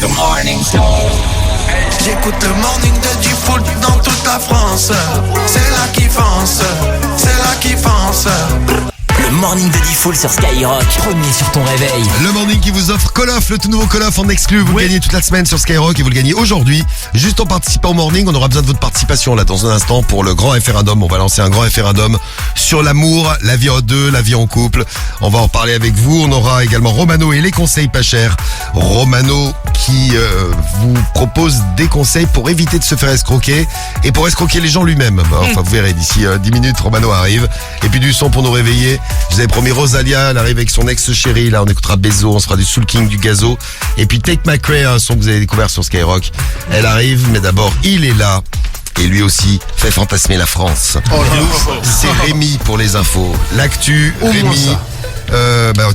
The Morning Show. J'écoute le morning de Diffoul dans toute la France. C'est là qui fonce, c'est là qui fonce. Le morning de Diffoul sur Skyrock, premier sur ton réveil. Le morning qui vous offre Call of, le tout nouveau Call of en exclu. Vous le gagnez toute la semaine sur Skyrock et vous le gagnez aujourd'hui. Juste en participant au morning, on aura besoin de votre participation là dans un instant pour le grand référendum. On va lancer un grand référendum sur l'amour, la vie en deux, la vie en couple. On va en parler avec vous. On aura également Romano et les conseils pas chers. Romano qui vous propose des conseils pour éviter de se faire escroquer et pour escroquer les gens lui-même. Enfin, vous verrez, d'ici 10 minutes, Romano arrive. Et puis du son pour nous réveiller. Je vous avais promis Rosalia, elle arrive avec son ex-chéri. Là, on écoutera Bezo, on sera du Soul King, du Gazo. Et puis Take My Cray, un son que vous avez découvert sur Skyrock. Elle arrive, mais d'abord, il est là. Et lui aussi fait fantasmer la France. C'est Rémi pour les infos. L'actu, Rémi.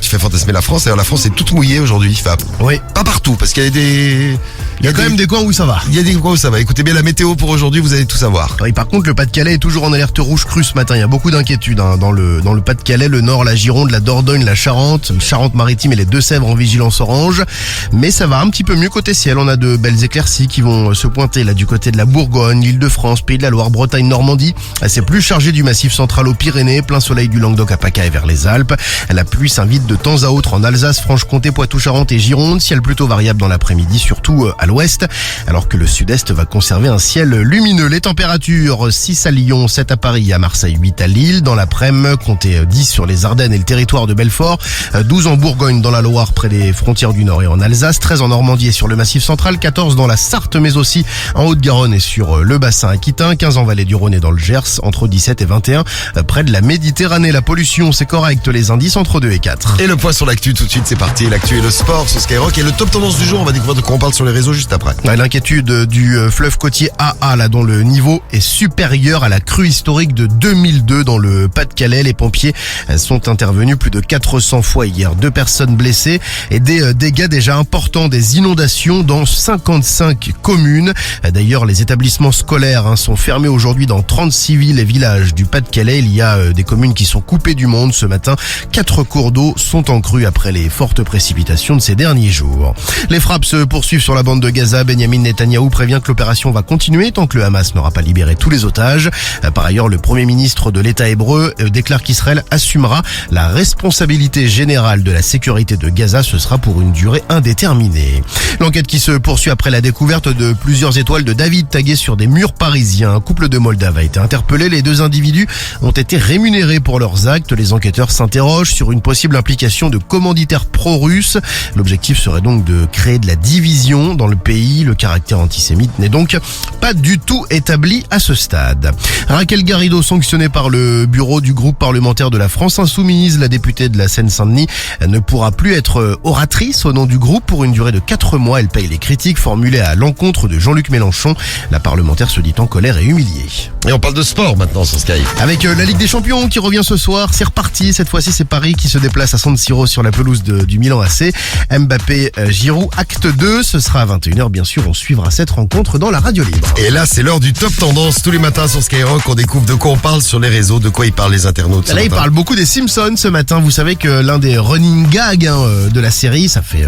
Tu fais fantasmer la France. Alors la France est toute mouillée aujourd'hui, Fab. Oui. Pas partout, parce qu'il y a des... Il y a quand même des coins où ça va. Il y a des coins où ça va. Écoutez bien la météo pour aujourd'hui, vous allez tout savoir. Oui, par contre, le Pas-de-Calais est toujours en alerte rouge crue ce matin. Il y a beaucoup d'inquiétudes dans le Pas-de-Calais, le Nord, la Gironde, la Dordogne, la Charente-Maritime et les Deux-Sèvres en vigilance orange. Mais ça va un petit peu mieux côté ciel. On a de belles éclaircies qui vont se pointer là du côté de la Bourgogne, l'Île-de-France, Pays de la Loire, Bretagne, Normandie. C'est plus chargé du massif central aux Pyrénées, plein soleil du Languedoc à PACA et vers les Alpes. La pluie s'invite de temps à autre en Alsace, Franche-Comté, Poitou-Charentes et Gironde. Ciel plutôt variable dans l'après-midi, surtout à l'ouest. Alors que le sud-est va conserver un ciel lumineux. Les températures, 6 à Lyon, 7 à Paris, à Marseille, 8 à Lille. Dans l'après-midi, comptez 10 sur les Ardennes et le territoire de Belfort, 12 en Bourgogne, dans la Loire, près des frontières du Nord et en Alsace, 13 en Normandie et sur le Massif central, 14 dans la Sarthe, mais aussi en Haute-Garonne et sur le bassin aquitain, 15 en vallée du Rhône et dans le Gers, entre 17 et 21, près de la Méditerranée. La pollution, c'est correct, les indices entre 2 et 4. Et le point sur l'actu, tout de suite, c'est parti. L'actu et le sport sur Skyrock. Et le top tendance du jour, on va découvrir de quoi on parle sur les réseaux juste après. L'inquiétude du fleuve côtier AA, là, dont le niveau est supérieur à la crue historique de 2002 dans le Pas-de-Calais. Les pompiers sont intervenus plus de 400 fois hier. 2 personnes blessées et des dégâts déjà importants, des inondations dans 55 communes. D'ailleurs, les établissements scolaires sont fermés aujourd'hui dans 36 villes et villages du Pas-de-Calais. Il y a des communes qui sont coupées du monde ce matin. 4 cours d'eau sont en crue après les fortes précipitations de ces derniers jours. Les frappes se poursuivent sur la bande de Gaza. Benjamin Netanyahou prévient que l'opération va continuer tant que le Hamas n'aura pas libéré tous les otages. Par ailleurs, le premier ministre de l'État hébreu déclare qu'Israël assumera la responsabilité générale de la sécurité de Gaza. Ce sera pour une durée indéterminée. L'enquête qui se poursuit après la découverte de plusieurs étoiles de David taguées sur des murs parisiens. Un couple de Moldaves a été interpellé. Les 2 individus ont été rémunérés pour leurs actes. Les enquêteurs s'interrogent sur une possible implication de commanditaires pro-russes. L'objectif serait donc de créer de la division dans le pays. Le caractère antisémite n'est donc pas du tout établi à ce stade. Raquel Garrido sanctionnée par le bureau du groupe parlementaire de la France Insoumise. La députée de la Seine-Saint-Denis ne pourra plus être oratrice au nom du groupe pour une durée de 4 mois. Elle paye les critiques formulées à l'encontre de Jean-Luc Mélenchon. La parlementaire se dit en colère et humiliée. Et on parle de sport maintenant sur Sky. Avec la Ligue des Champions qui revient ce soir, c'est reparti. Cette fois-ci, c'est Paris qui se déplace à San Siro sur la pelouse du Milan AC. Mbappé, Giroud, acte 2. Ce sera à 21h, bien sûr. On suivra cette rencontre dans la radio libre. Et là, c'est l'heure du top tendance. Tous les matins sur Skyrock, on découvre de quoi on parle sur les réseaux, de quoi ils parlent les internautes. Là, ils parlent beaucoup des Simpsons ce matin. Vous savez que l'un des running gags de la série, ça fait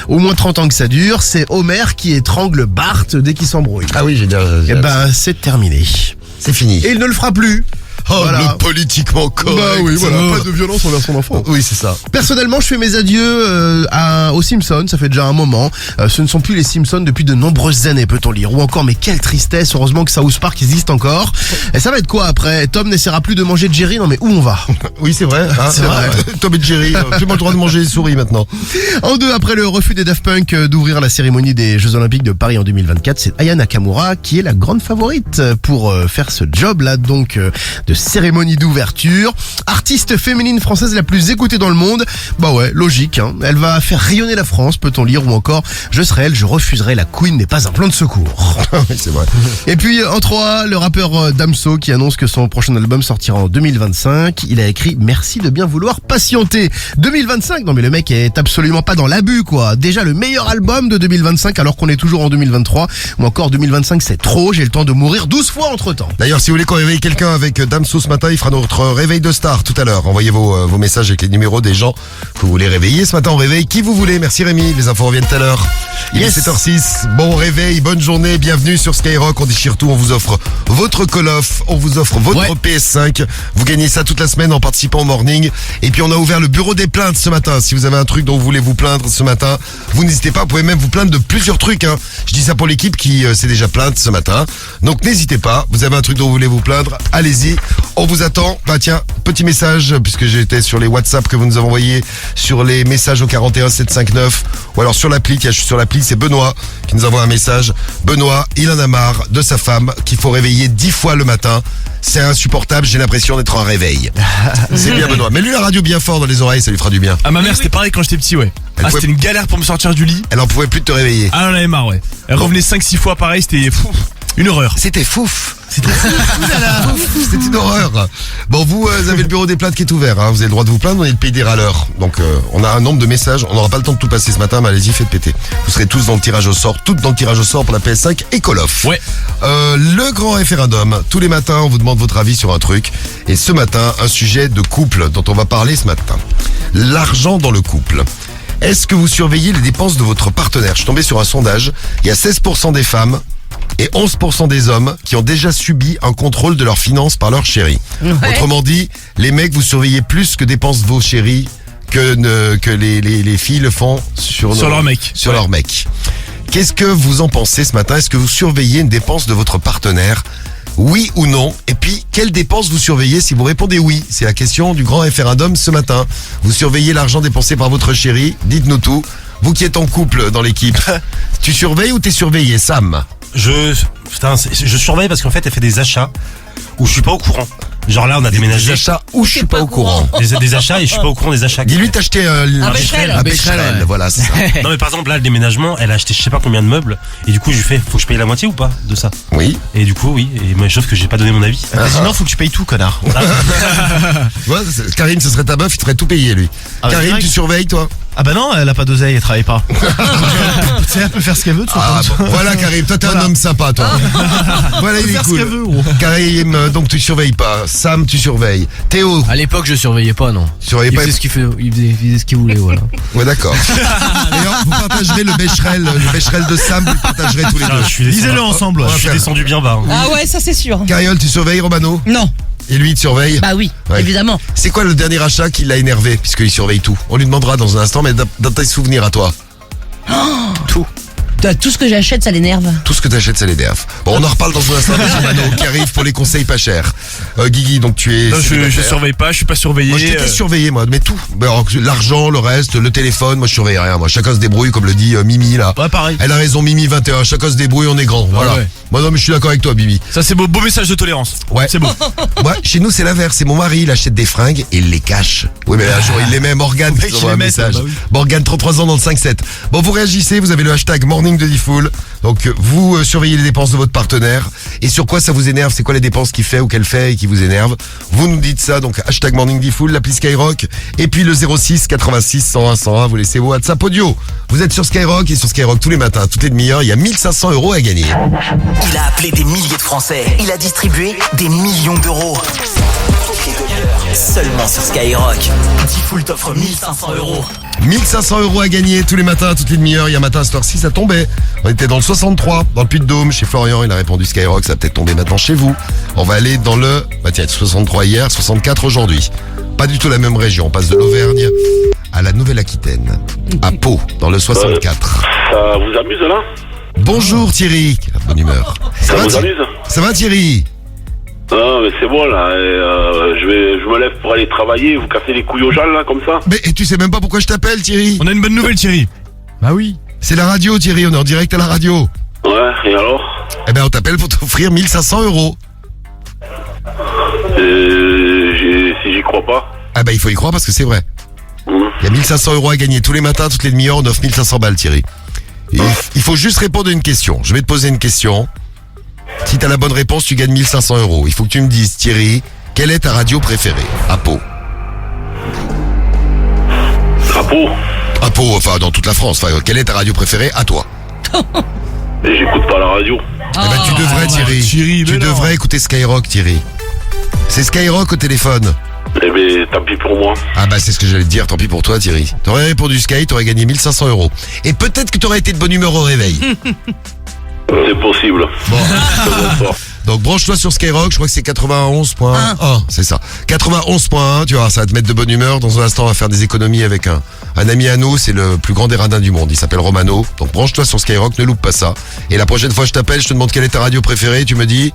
au moins 30 ans que ça dure, c'est Homer qui étrangle Bart dès qu'il s'embrouille. Ah oui, j'ai dit. Et c'est terminé. C'est fini. Et il ne le fera plus. Oh, voilà. Le politiquement correct. Bah oui, voilà, pas de violence envers son enfant. Oui, c'est ça. Personnellement, je fais mes adieux aux Simpsons, ça fait déjà un moment. Ce ne sont plus les Simpsons depuis de nombreuses années, peut-on lire. Ou encore, mais quelle tristesse, heureusement que South Park existe encore. Et ça va être quoi après? Tom n'essaiera plus de manger Jerry, non mais où on va? Oui, c'est vrai. C'est vrai. Tom et Jerry, j'ai pas le droit de manger les souris maintenant. En 2, après le refus des Daft Punk d'ouvrir la cérémonie des Jeux Olympiques de Paris en 2024, c'est Aya Nakamura qui est la grande favorite pour faire ce job-là, donc de cérémonie d'ouverture. Artiste féminine française la plus écoutée dans le monde. Bah ouais, logique, hein. Elle va faire rayonner la France, peut-on lire, ou encore je serai elle, je refuserai, la Queen n'est pas un plan de secours. Oui, c'est vrai. Et puis en 3, le rappeur Damso qui annonce que son prochain album sortira en 2025. Il a écrit merci de bien vouloir patienter. 2025, non mais le mec est absolument pas dans l'abus quoi. Déjà le meilleur album de 2025 alors qu'on est toujours en 2023. Ou encore 2025 c'est trop, j'ai le temps de mourir 12 fois entre temps. D'ailleurs, si vous voulez qu'on réveille quelqu'un avec Damso Damso ce matin, il fera notre réveil de star tout à l'heure. Envoyez vos messages avec les numéros des gens que vous voulez réveiller. Ce matin, on réveille qui vous voulez. Merci Rémi, les infos reviennent tout à l'heure. Il est 7h06, bon réveil, bonne journée, bienvenue sur Skyrock. On déchire tout, on vous offre votre Call of, on vous offre votre PS5. Vous gagnez ça toute la semaine en participant au morning. Et puis on a ouvert le bureau des plaintes ce matin. Si vous avez un truc dont vous voulez vous plaindre ce matin, vous n'hésitez pas, vous pouvez même vous plaindre de plusieurs trucs. Hein. Je dis ça pour l'équipe qui s'est déjà plainte ce matin. Donc n'hésitez pas, vous avez un truc dont vous voulez vous plaindre, allez-y, on vous attend. Bah tiens, petit message, puisque j'étais sur les WhatsApp que vous nous avez envoyés, sur les messages au 41 759, ou alors sur l'appli, je suis sur l'appli, c'est Benoît qui nous envoie un message. Benoît, il en a marre de sa femme qu'il faut réveiller 10 fois le matin. C'est insupportable, j'ai l'impression d'être en réveil. C'est bien Benoît. Mais lui la radio bien fort dans les oreilles, ça lui fera du bien. Ah ma mère c'était pareil quand j'étais petit, ouais. C'était une galère pour me sortir du lit. Elle en pouvait plus de te réveiller. Ah on avait marre, ouais. Elle revenait 5-6 fois pareil, c'était une horreur. C'était fouf. C'était une horreur. Bon, vous avez le bureau des plaintes qui est ouvert. Hein. Vous avez le droit de vous plaindre, on est le pays des râleurs. Donc, on a un nombre de messages. On n'aura pas le temps de tout passer ce matin, mais allez-y, faites péter. Vous serez tous dans le tirage au sort. Toutes dans le tirage au sort pour la PS5 et Call of. Ouais. Le grand référendum. Tous les matins, on vous demande votre avis sur un truc. Et ce matin, un sujet de couple dont on va parler ce matin. L'argent dans le couple. Est-ce que vous surveillez les dépenses de votre partenaire? Je suis tombé sur un sondage. Il y a 16% des femmes et 11% des hommes qui ont déjà subi un contrôle de leurs finances par leur chéri. Ouais. Autrement dit, les mecs, vous surveillez plus que dépensent vos chéris que les filles le font sur leur mec. Sur leur mec. Qu'est-ce que vous en pensez ce matin? Est-ce que vous surveillez une dépense de votre partenaire? Oui ou non? Et puis, quelles dépenses vous surveillez? Si vous répondez oui, c'est la question du grand référendum ce matin. Vous surveillez l'argent dépensé par votre chéri? Dites-nous tout. Vous qui êtes en couple dans l'équipe, tu surveilles ou t'es surveillé, Sam? Je surveille parce qu'en fait, elle fait des achats où je suis pas au courant. Genre là, on a déménagé. Des achats où je suis pas au courant. Des achats et je suis pas au courant des achats. Dis-lui t'acheter un Becherel. Voilà, c'est ça. Non mais par exemple là, le déménagement, elle a acheté je sais pas combien de meubles et du coup je lui fais, faut que je paye la moitié ou pas de ça? Oui. Et du coup oui, et moi sauf que j'ai pas donné mon avis. Sinon faut que tu payes tout, connard. Ouais, Karim, ce serait ta meuf, il te ferait tout payer lui. Karim, tu surveilles toi? Ah bah non, elle a pas d'oseille, elle travaille pas. Tu sais, elle peut faire ce qu'elle veut de son compte. Voilà Karim, toi t'es un homme sympa toi. Voilà, il est faire cool. ce qu'elle veut, gros. Karim, donc tu surveilles pas. Sam, tu surveilles. Théo, À l'époque, je surveillais pas, non. surveillais Il pas. faisait ce qu'il fait, il faisait ce qu'il voulait, voilà. Ouais, d'accord. D'ailleurs, vous partagerez le Becherel de Sam, vous le partagerez tous les Putain, deux. je suis descendu. Lisez-le ensemble. On va Je suis faire. descendu bien bas. Hein. Ah ouais, ça c'est sûr. Cariole, tu surveilles Romano? Non. Et lui, il te surveille? Bah oui, Ouais. évidemment. C'est quoi le dernier achat qui l'a énervé, puisqu'il surveille tout? On lui demandera dans un instant, mais dans tes souvenirs à toi. Tout ce que j'achète, ça l'énerve. Tout ce que t'achètes, ça l'énerve. Bon, on en reparle dans un instant avec Romano qui arrive pour les conseils pas chers. Guigui, donc tu es Non, je célibataire. surveille pas, je suis pas surveillé. Moi, je t'étais surveillé, moi, mais tout. Ben, alors, l'argent, le reste, le téléphone, moi, je surveille rien. Moi, chacun se débrouille, comme le dit Mimi, là. Ouais, pareil. Elle a raison, Mimi 21. Chacun se débrouille, on est grand. Voilà. ouais. Moi, non, mais je suis d'accord avec toi, Bibi. Ça c'est beau message de tolérance. Ouais. C'est beau. Moi, chez nous, c'est l'inverse. C'est mon mari, il achète des fringues et il les cache. Oui, mais un jour, il les met. Morgane, qui il envoie les un met, message. bah oui. Morgane, 33 ans dans le 5-7. Bon, vous réagissez, vous avez le hashtag Morning de Diffoul. Donc, vous surveillez les dépenses de votre partenaire. Et sur quoi ça vous énerve? C'est quoi les dépenses qu'il fait ou qu'elle fait et qui vous énerve? Vous nous dites ça, donc hashtag Morning Diffoul, l'appli Skyrock. Et puis le 06 86 101 101, vous laissez vos WhatsApp audio. Vous êtes sur Skyrock et sur Skyrock tous les matins, toutes les demi-heures, il y a 1500 € à gagner. Il a appelé des milliers de Français. Il a distribué des millions d'euros. Toutes les demi-heures, seulement sur Skyrock. Diffoul t'offre 1500 €. 1500 € à gagner tous les matins, toutes les demi-heures. Il y a un matin à cette heure-ci, ça tombait. On était dans le 63, dans le Puy-de-Dôme, chez Florian. Il a répondu Skyrock, ça va peut-être tomber maintenant chez vous. On va aller dans le... Bah tiens, 63 hier, 64 aujourd'hui. Pas du tout la même région. On passe de l'Auvergne à la Nouvelle-Aquitaine. À Pau, dans le 64. Ça vous amuse là? Bonjour Thierry. Quelle bonne humeur. Ça vous Thierry amuse? Ça va Thierry? Non mais c'est bon là, je me lève pour aller travailler, vous cassez les couilles aux gens là comme ça? Mais et tu sais même pas pourquoi je t'appelle Thierry? On a une bonne nouvelle Thierry. Bah oui. C'est la radio Thierry, on est en direct à la radio. Ouais, et alors? Eh ben on t'appelle pour t'offrir 1500 €. Si j'y crois pas. Ah bah il faut y croire parce que c'est vrai. Il y a 1500 € à gagner tous les matins, toutes les demi-heures, on offre 1500 balles Thierry. Et il faut juste répondre à une question. Je vais te poser une question. Si t'as la bonne réponse, tu gagnes 1500 €. Il faut que tu me dises Thierry, quelle est ta radio préférée à Pau? À Pau? À Pau, enfin dans toute la France. Enfin, quelle est ta radio préférée à toi? J'écoute pas la radio. Eh ben tu devrais Thierry. Thierry, Tu mais non. devrais écouter Skyrock Thierry. C'est Skyrock au téléphone. Eh ben, tant pis pour moi. Ah bah c'est ce que j'allais te dire, tant pis pour toi Thierry. T'aurais répondu Sky, t'aurais gagné 1500 €. Et peut-être que t'aurais été de bonne humeur au réveil. C'est possible. Bon. Bonsoir. Donc branche-toi sur Skyrock, je crois que c'est 91.1, c'est ça. 91.1, tu vois, ça va te mettre de bonne humeur. Dans un instant, on va faire des économies avec un ami à nous, c'est le plus grand des radins du monde, il s'appelle Romano. Donc branche-toi sur Skyrock, ne loupe pas ça. Et la prochaine fois je t'appelle, je te demande quelle est ta radio préférée, tu me dis...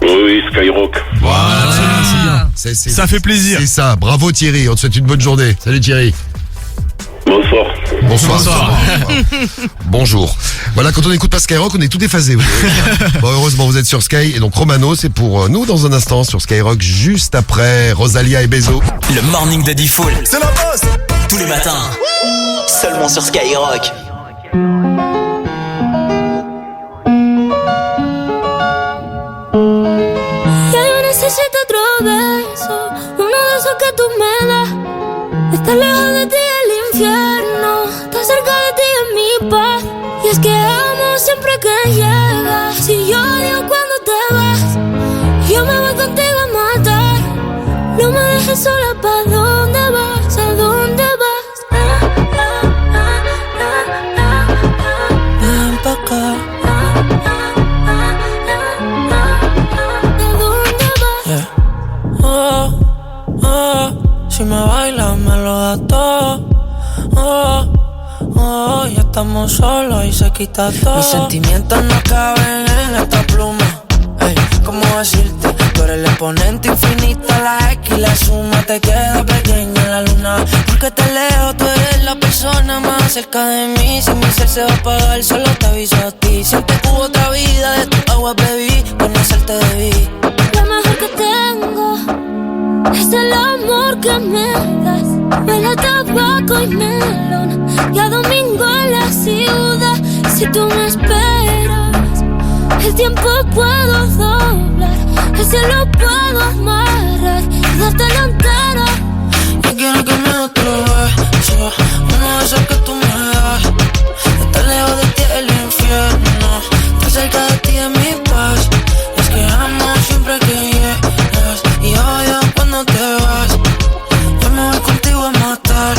Oui, Skyrock. Voilà, c'est Ça fait plaisir. C'est ça, bravo Thierry, on te souhaite une bonne journée. Salut Thierry. Bonsoir. Bonsoir. Bonjour. Voilà, quand on n'écoute pas Skyrock, on est tout déphasé. Bon, heureusement, vous êtes sur Sky. Et donc, Romano, c'est pour nous dans un instant sur Skyrock, juste après Rosalia et Bezo. Le morning de Diffoul. C'est la bosse. Tous les matins. Seulement sur Skyrock. Ya yo necesito otro beso, uno de esos que tú me das. Estar lejos de ti es el infierno, estar cerca de ti es mi paz. Y es que amo siempre que llegas. Si yo odio cuando te vas, yo me voy contigo a matar. No me dejes sola, ¿pa' dónde vas? ¿A dónde vas? Ven pa' acá. Si me bailas me lo das todo. Ya estamos solos y se quita todo. Mis sentimientos no caben en esta pluma. Ey, ¿cómo decirte? Tú eres el exponente infinito, la X y la suma te queda pequeña en la luna. Porque te leo, tú eres la persona más cerca de mí. Si mi ser se va a apagar, solo te aviso a ti. Siempre hubo otra vida, de tu agua bebí, conocerte debí. Lo mejor que tengo es el amor que me das. Huele a tabaco y melón, y a domingo en la ciudad. Si tú me esperas, el tiempo puedo doblar, el cielo puedo amarrar y dártelo entero. Yo quiero que me des otro beso, uno de esos que tú me das. Estar lejos de ti es el infierno, estar cerca de ti es mi paz. Es que amo siempre que llegas y odio cuando te vas. Yo me voy contigo a matar.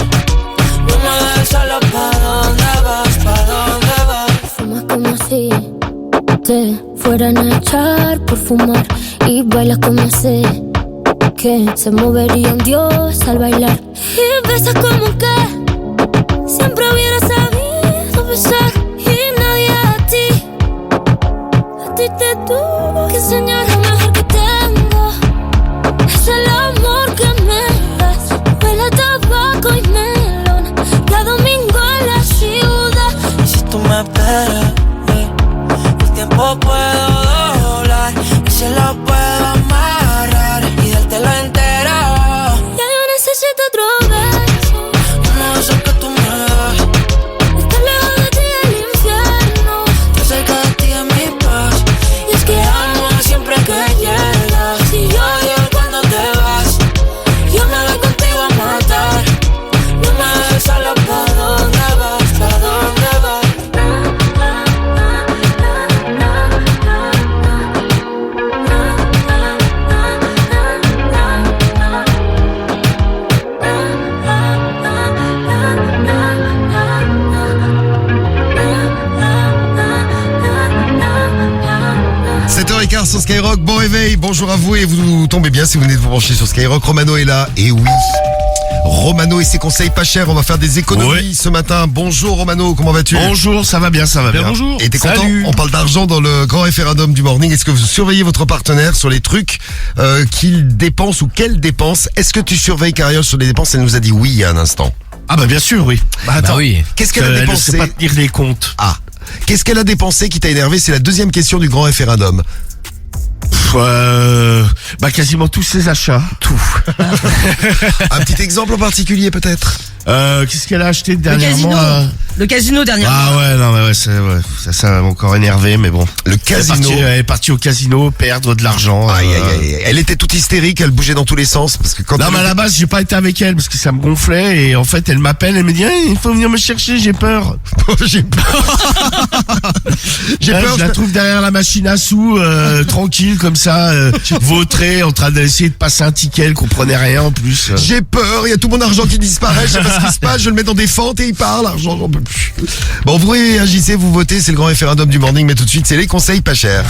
No me dejes sola, ¿pa' dónde vas? ¿Pa' dónde vas? Fumas como si te fueran a echar por fumar y bailas como sé que se movería un dios al bailar. Y besas como que siempre hubiera sabido besar y nadie a ti te tuvo que enseñar. Lo mejor que tengo es el amor que me das. Huele a tabaco y melón, cada domingo en la ciudad. Y si tú me esperas, el tiempo puedo doblar, y se lo puedo amarrar y dártelo entero. Ya yo necesito otro beso, uno de esos que tú me das. Estar lejos de ti es el infierno, estar cerca de ti es mi paz. Y es que amo siempre que llegas. Si yo odio cuando te vas, yo me voy contigo a matar. No me dejes sola, ¿pa' dónde vas? ¿Pa' dónde vas? Sur Skyrock, bon réveil, bonjour à vous et vous tombez bien si vous venez de vous brancher sur Skyrock. Romano est là, et oui, Romano et ses conseils pas chers, on va faire des économies ce matin. Bonjour Romano, comment vas-tu? Bonjour, ça va bien, ça va bien. Bonjour. Et t'es content? Salut. On parle d'argent dans le grand référendum du morning. Est-ce que vous surveillez votre partenaire sur les trucs qu'il dépense ou qu'elle dépense? Est-ce que tu surveilles Cariole sur les dépenses? Elle nous a dit oui il y a un instant. Ah bah bien sûr, oui. Bah attends, oui. Qu'est-ce qu'elle a elle ne dépensé? sait pas tenir les comptes. Ah, qu'est-ce qu'elle a dépensé qui t'a énervé? C'est la deuxième question du grand référendum. Bah quasiment tous ses achats. Tout. Un petit exemple en particulier peut-être? Qu'est-ce qu'elle a acheté Le dernièrement casino. Le casino dernièrement. Ah ouais, non, mais ouais, ça m'a encore énervé, mais bon. Le casino. Elle est partie au casino perdre de l'argent. Aïe, aïe, aïe. Elle était toute hystérique, elle bougeait dans tous les sens parce que quand Non, mais à la base, j'ai pas été avec elle parce que ça me gonflait et en fait, elle m'appelle, elle me dit, hey, il faut venir me chercher, j'ai peur. j'ai peur. J'ai Là, peur. je la trouve derrière la machine à sous, tranquille comme ça, vautrée, en train d'essayer de passer un ticket, elle comprenait rien en plus. J'ai peur, il y a tout mon argent qui disparaît, je sais pas ce qui se passe, je le mets dans des fentes et il part, l'argent, j'en peux plus. Bon, vous réagissez, vous votez, c'est le grand référendum du morning, mais tout de suite, c'est les conseils pas chers.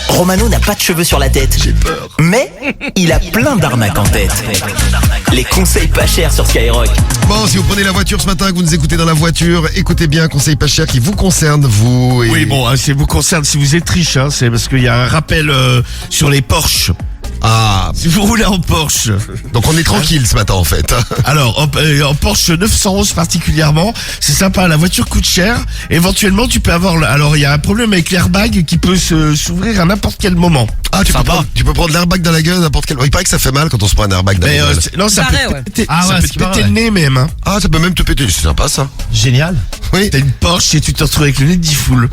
Romano n'a pas de cheveux sur la tête. J'ai peur. Mais il a plein d'arnaques en tête. Les conseils pas chers sur Skyrock. Bon, si vous prenez la voiture ce matin, que vous nous écoutez dans la voiture, écoutez bien, conseil pas cher qui vous concerne, vous. Et... Oui, bon, ça vous concerne si vous êtes riche, hein, c'est parce qu'il y a un rappel sur les Porsche. Ah, Si vous roulez en Porsche. donc on est tranquille ce matin en fait. Alors, en Porsche 911 particulièrement, c'est sympa, la voiture coûte cher. Éventuellement, tu peux avoir... Alors, il y a un problème avec l'airbag qui peut s'ouvrir à n'importe quel moment. Ah, tu peux prendre l'airbag dans la gueule n'importe quel... Il paraît que ça fait mal quand on se prend un airbag dans la Mais gueule. non, ça Pareil, peut ouais. péter, Ah ça ouais, peut c'est te péter pareil. le nez même. Hein. Ah, ça peut même te péter, c'est sympa ça. Génial. Oui, T'as une Porsche et tu te retrouves avec le nez de 10 foules.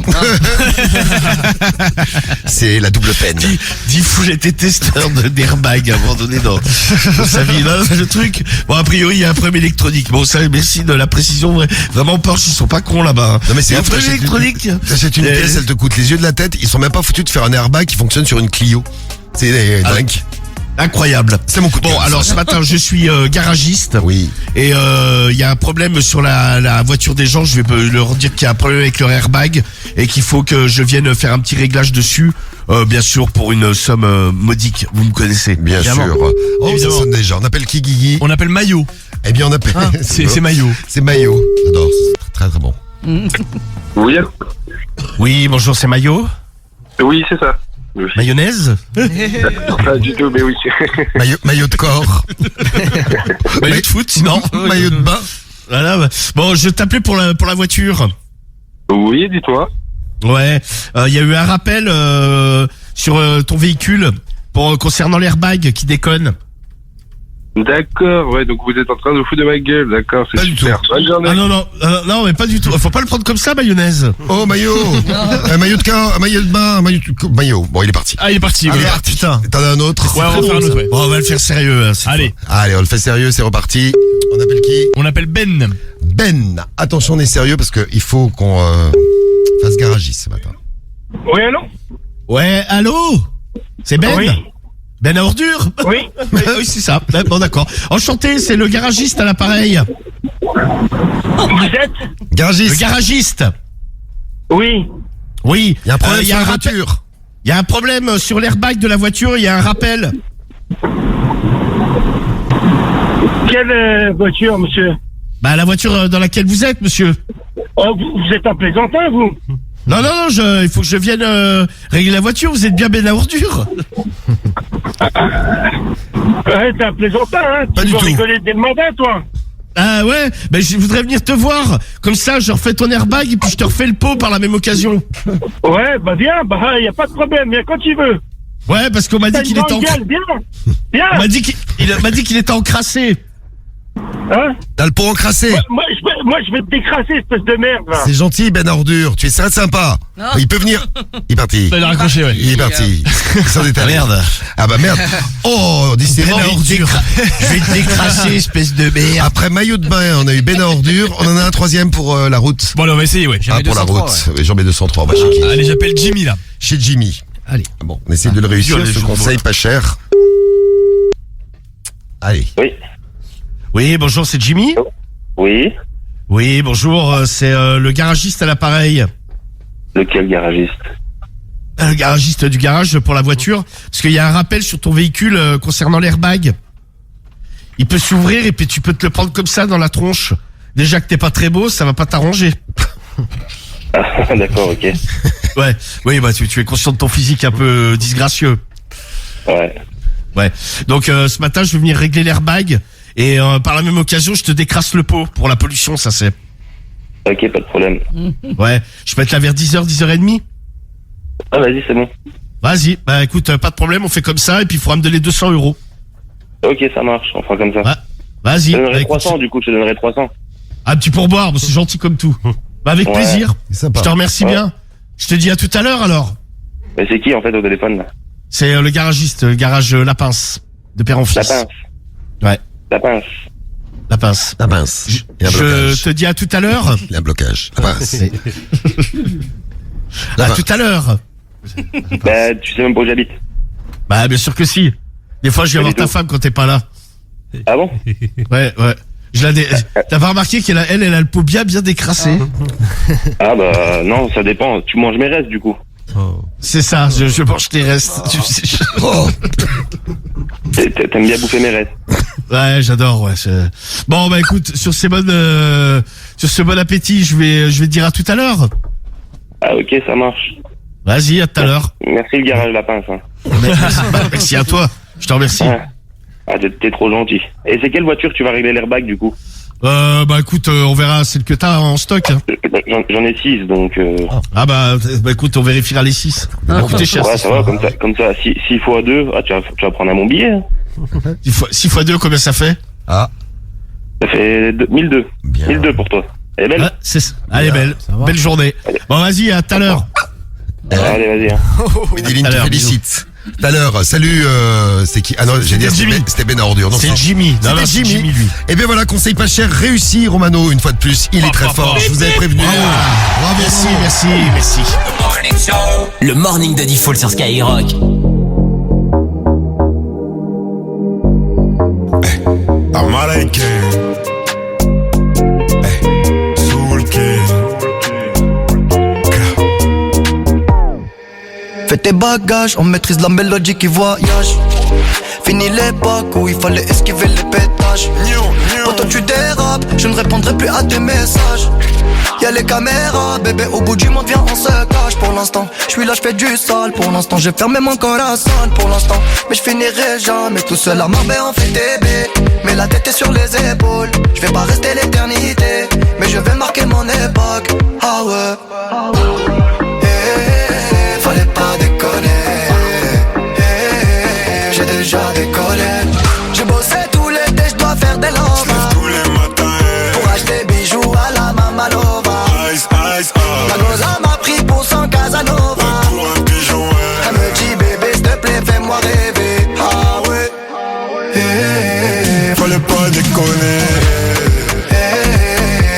c'est la double peine. 10 foules était testeur d'airbag à un moment donné dans sa vie. Là, le truc. Bon, a priori, il y a un problème électronique. Bon, ça, merci de la précision. Vraiment, Porsche, ils sont pas cons là-bas. Hein. Non mais Il y c'est a un ouf, problème électronique. T'achètes une pièce, elle te coûte les yeux de la tête, ils sont même pas foutus de faire un airbag qui fonctionne sur une Clio. C'est dingue. Incroyable. C'est mon coup de Bon, cœur, alors ça. ce matin, je suis garagiste. Oui. Et il y a un problème sur la voiture des gens. Je vais leur dire qu'il y a un problème avec leur airbag et qu'il faut que je vienne faire un petit réglage dessus. Bien sûr, pour une somme modique. Vous me connaissez. Bien Évidemment. sûr. Oh, Évidemment. ça sonne déjà. On appelle qui Guigui? On appelle Maillot. Eh bien, on appelle... C'est Maillot. C'est Maillot. J'adore. C'est très très bon. Oui, Oui, bonjour, c'est Maillot. oui, c'est ça. Oui. Mayonnaise. Pas du tout, mais oui. Maillot de corps. Maillot de foot, sinon. Maillot de bain. Voilà. Bah. Bon, je t'appelais pour la voiture. Oui, dis-toi. Ouais. Il y a eu un rappel sur ton véhicule concernant l'airbag qui déconne. D'accord, ouais, donc vous êtes en train de vous foutre de ma gueule, d'accord, c'est Pas du super. Bonne journée. Ah non, mais pas du tout. Faut pas le prendre comme ça, mayonnaise. Oh, maillot. Maillot de corps, maillot de bain, maillot. Bon, il est parti. Ah, il est parti. Allez, voilà. putain. T'en as un autre? Ouais, on va faire un autre, ouais. Bon, on va le faire sérieux. Hein, cette Allez, Allez, on le fait sérieux, c'est reparti. On appelle qui? on appelle Ben. Ben. Attention, on est sérieux parce que il faut qu'on fasse garagiste ce matin. Oui, allô? fois. Ouais, allô? C'est Ben? Oui. Ben à ordure? Oui. Oui, c'est ça. Bon, d'accord. Enchanté, c'est le garagiste à l'appareil. Vous êtes? Le Garagiste. garagiste. Oui. Oui. Il y a un problème il y sur a la un rappel. voiture. Il y a un problème sur l'airbag de la voiture, il y a un rappel. Quelle voiture, monsieur? Bah, la voiture dans laquelle vous êtes, monsieur. Oh, vous êtes un plaisantin, vous? Non, il faut que je vienne régler la voiture, vous êtes bien Ben à ordure. Ouais, t'es un plaisantin, hein? Pas Tu du vas tout. rigoler dès le matin, toi? Ah ouais, ben je voudrais venir te voir. Comme ça, je refais ton airbag et puis je te refais le pot par la même occasion. Ouais, bah viens, bah y a pas de problème, viens quand tu veux. Ouais, parce qu'on m'a dit T'as qu'il une était grande gueule, viens. on Viens. m'a dit qu'il était encrassé. Hein? T'as le pot encrassé. Moi, je vais te décrasser, espèce de merde, là. C'est gentil, Ben Ordure. Tu es très sympa. Non. Il peut venir. Il est parti. Il a raccroché, ouais. Il est parti. Il s'en est allé. Merde. Ah bah merde. Oh, décidément. Ben à ordure. Je vais te décrasser, espèce de merde. Après maillot de bain, on a eu Ben à ordure. On en a un troisième pour la route. Bon, allez, on va essayer, ouais. Ah, pour la route. Ouais, j'en mets 203. On va chez qui? Allez, j'appelle Jimmy, là. Chez Jimmy. Allez. Bon, on essaie de le réussir. dur, les Ce journaux, conseil là. pas cher. Allez. Oui, bonjour, c'est Jimmy. Oui. Oui, bonjour, c'est le garagiste à l'appareil. Lequel garagiste? Le garagiste du garage pour la voiture. Parce qu'il y a un rappel sur ton véhicule concernant l'airbag. Il peut s'ouvrir et puis tu peux te le prendre comme ça dans la tronche. Déjà que t'es pas très beau, ça va pas t'arranger. Ah, d'accord, ok. Ouais, oui, bah tu es conscient de ton physique un peu disgracieux. Ouais. Ouais. Donc ce matin, je vais venir régler l'airbag et par la même occasion, je te décrasse le pot pour la pollution, ça c'est. Ok, pas de problème. Ouais, je peux être là vers 10h, 10h30. Ah, vas-y, c'est bon. Vas-y, bah écoute, pas de problème, on fait comme ça et puis il faudra me donner 200 €. Ok, ça marche, on fera comme ça. Ouais. Vas-y. Je te donnerai Bah, écoute, 300 du coup, je te donnerai 300. un petit pourboire, c'est gentil comme tout. Bah, avec Ouais. plaisir. C'est sympa. Je te remercie Ouais. bien. Je te dis à tout à l'heure alors. Mais c'est qui en fait au téléphone là? C'est le garagiste, le garage La Pince, de père en fils. La pince. Ouais. La pince. La Pince. La pince. Il y a un Je blocage. te dis à tout à l'heure. Il y a un blocage. La pince. À tout à l'heure. Bah, tu sais même pas où j'habite. Bah, bien sûr que si. Des fois, je viens Pas voir du ta tout. femme quand t'es pas là. Ah bon? Ouais. T'as pas remarqué qu'elle elle a le pot bien décrassé? Ah bah, non, ça dépend. Tu manges mes restes du coup. C'est ça, je mange tes restes. Tu sais, Oh. T'aimes bien bouffer mes restes. Ouais, j'adore, ouais. Bon, bah écoute, sur ce bon appétit, je vais te dire à tout à l'heure. Ah ok, ça marche. Vas-y, à tout à l'heure. Merci le garage La pince. Hein. Merci à toi. Je te remercie. Ouais. Ah, t'es trop gentil. Et c'est quelle voiture tu vas régler l'airbag du coup? Bah écoute, on verra celle que t'as en stock. Hein. J'en ai 6 donc. Ah bah écoute, on vérifiera les 6. Ça va coûter cher. Ouais, ça va, comme ça, 6 x 2, ah, tu vas prendre à mon billet. Hein. 6 x 2, combien ça fait? Ah. Ça fait 1002. Bien. 1002 pour toi. Elle est belle? Ouais, elle est belle. Belle journée. Bon, vas-y, à tout à l'heure. Allez, vas-y. Hein. Medellin à te l'heure, félicite. Tout à l'heure, salut, c'est qui? Ah non, j'ai dit Jimmy. c'était Ben à ordure. Non, C'est Jimmy. Non, C'était c'est Jimmy. lui. Et bien voilà, conseil pas cher, réussi Romano, une fois de plus, il est très fort, je vous avais prévenu. Bravo. Merci. Le morning de Diffoul sur Skyrock. I'm Malaika. Soul King. Fais tes bagages, on maîtrise la mélodie qui voyage. Fini l'époque où il fallait esquiver les pétages. Quand tu dérapes, je ne répondrai plus à tes messages. Y'a les caméras, bébé, au bout du monde, viens, on se cache. Pour l'instant, je suis là, je fais du sale. Pour l'instant, j'ai fermé mon corazon. Pour l'instant, mais je finirai jamais tout seul à Marbella en fait TB. Mais la tête est sur les épaules. Je vais pas rester l'éternité, mais je vais marquer mon époque. Ah ouais. Fallait pas déconner. J'ai déjà décollé. J'ai bossé tout l'été, je dois faire des lovas. Tous les matins. Pour acheter bijoux à la Mamalova. Ice, ice, La goza m'a pris pour son Casanova. pour un pigeon, Elle me dit bébé s'il te plaît fais-moi rêver. Ah ouais. Fallait pas déconner.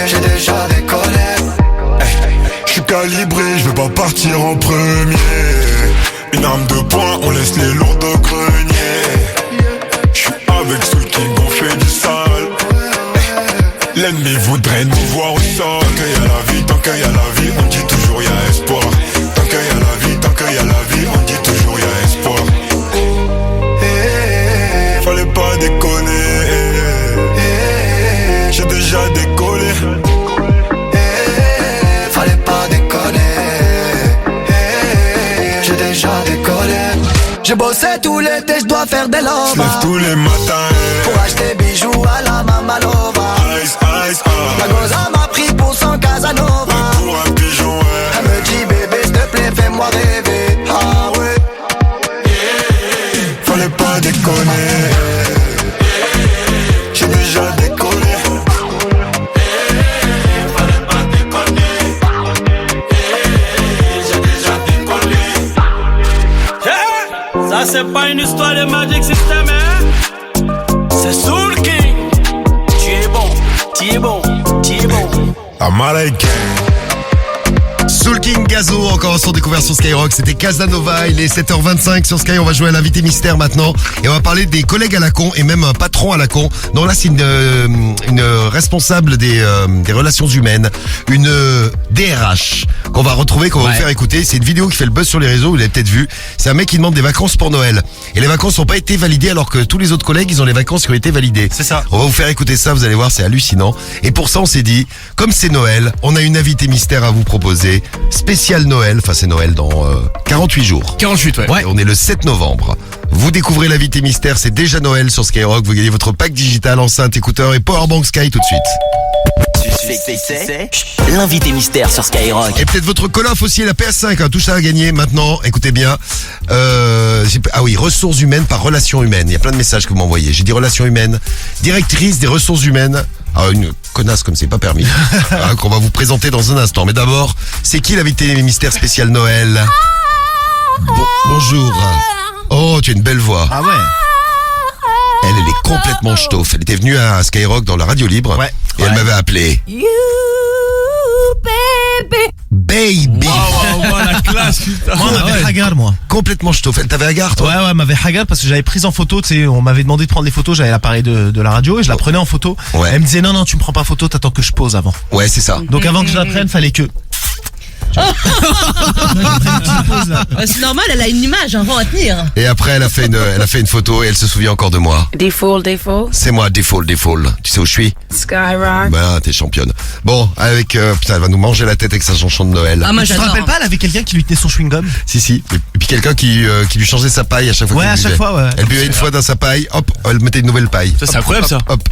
J'ai déjà décollé. Je suis calibré, je vais pas partir en premier. Une arme de poing, on laisse les lourds au grenier. Je suis avec Soul King, on fait du sale. L'ennemi voudrait nous voir au sol. Tant qu'il y a la vie, tant qu'il y a la vie, on dit toujours y'a espoir. Tant qu'il y a la vie, tant qu'il y a la vie, on dit toujours y'a espoir. Fallait pas déconner. J'ai déjà décollé. Fallait pas déconner. J'ai déjà décollé. J'ai bossé tout l'été, je dois faire des Je lève lovas. tous les matins. Pour acheter bijoux à la Mamalova. Ice, ice, La goza m'a pris pour son Casanova. pour un pigeon, Elle me dit bébé s'il te plaît fais-moi rêver. Ah ouais. fallait pas déconner. J'ai déjà décollé. Ça c'est pas une histoire de Magic System, hein? C'est Soul King. Tu es bon, tu es bon, tu es bon. I'm Malaika. Soul King Gazo, encore son découvert sur Skyrock, c'était Casanova, il est 7h25 sur Sky, on va jouer à l'invité mystère maintenant et on va parler des collègues à la con et même un patron à la con. Non là c'est une responsable des relations humaines, une DRH qu'on va retrouver, qu'on va vous faire écouter. C'est une vidéo qui fait le buzz sur les réseaux, vous l'avez peut-être vu. C'est un mec qui demande des vacances pour Noël et les vacances n'ont pas été validées alors que tous les autres collègues ils ont les vacances qui ont été validées. C'est ça. On va vous faire écouter ça, vous allez voir, c'est hallucinant. Et pour ça, on s'est dit, comme c'est Noël, on a une invitée mystère à vous proposer. Spécial Noël, enfin c'est Noël dans 48 jours. 48, ouais. Et on est le 7 novembre. Vous découvrez l'invité mystère, c'est déjà Noël sur Skyrock. Vous gagnez votre pack digital, enceinte, écouteur et Powerbank Sky tout de suite. sais qui c'est? L'invité mystère sur Skyrock. Et peut-être votre Call of aussi, la PS5, tout ça à gagner maintenant. Écoutez bien. Ah oui, ressources humaines par relations humaines. Il y a plein de messages que vous m'envoyez. J'ai dit relations humaines. Directrice des ressources humaines. Ah, une connasse comme c'est pas permis. Qu'on va vous présenter dans un instant. Mais d'abord, c'est qui l'invité mystère spécial Noël? Bonjour. Oh, tu as une belle voix. Ah ouais. Elle est complètement ch'tauffe. Elle était venue à Skyrock dans la radio libre. Ouais. Et elle m'avait appelé. You, baby. Baby. Oh, la classe, putain. Moi, on m'avait hagar, moi. Complètement ch'tauffe. Elle t'avait hagar, toi? Ouais, m'avait hagar parce que j'avais prise en photo, tu sais, on m'avait demandé de prendre des photos, j'avais l'appareil de la radio et je la prenais en photo. Ouais. Elle me disait non, tu me prends pas photo, t'attends que je pose avant. Ouais, c'est ça. Donc avant que je la prenne, fallait que... C'est normal, elle a une image, un rang à tenir. Et après, elle a fait une photo et elle se souvient encore de moi. Default. C'est moi, Default. Tu sais où je suis? Skyrock. Ben, t'es championne. Bon, avec, putain, elle va nous manger la tête avec sa chanson de Noël. Ah, moi Tu te j'adore. rappelles pas, elle avait quelqu'un qui lui tenait son chewing-gum? Si. Et puis quelqu'un qui lui changeait sa paille à chaque fois Ouais, qu'elle à chaque buvait. fois, ouais. Elle buvait une fois dans sa paille, hop, elle mettait une nouvelle paille. Ça, c'est incroyable, ça. Hop.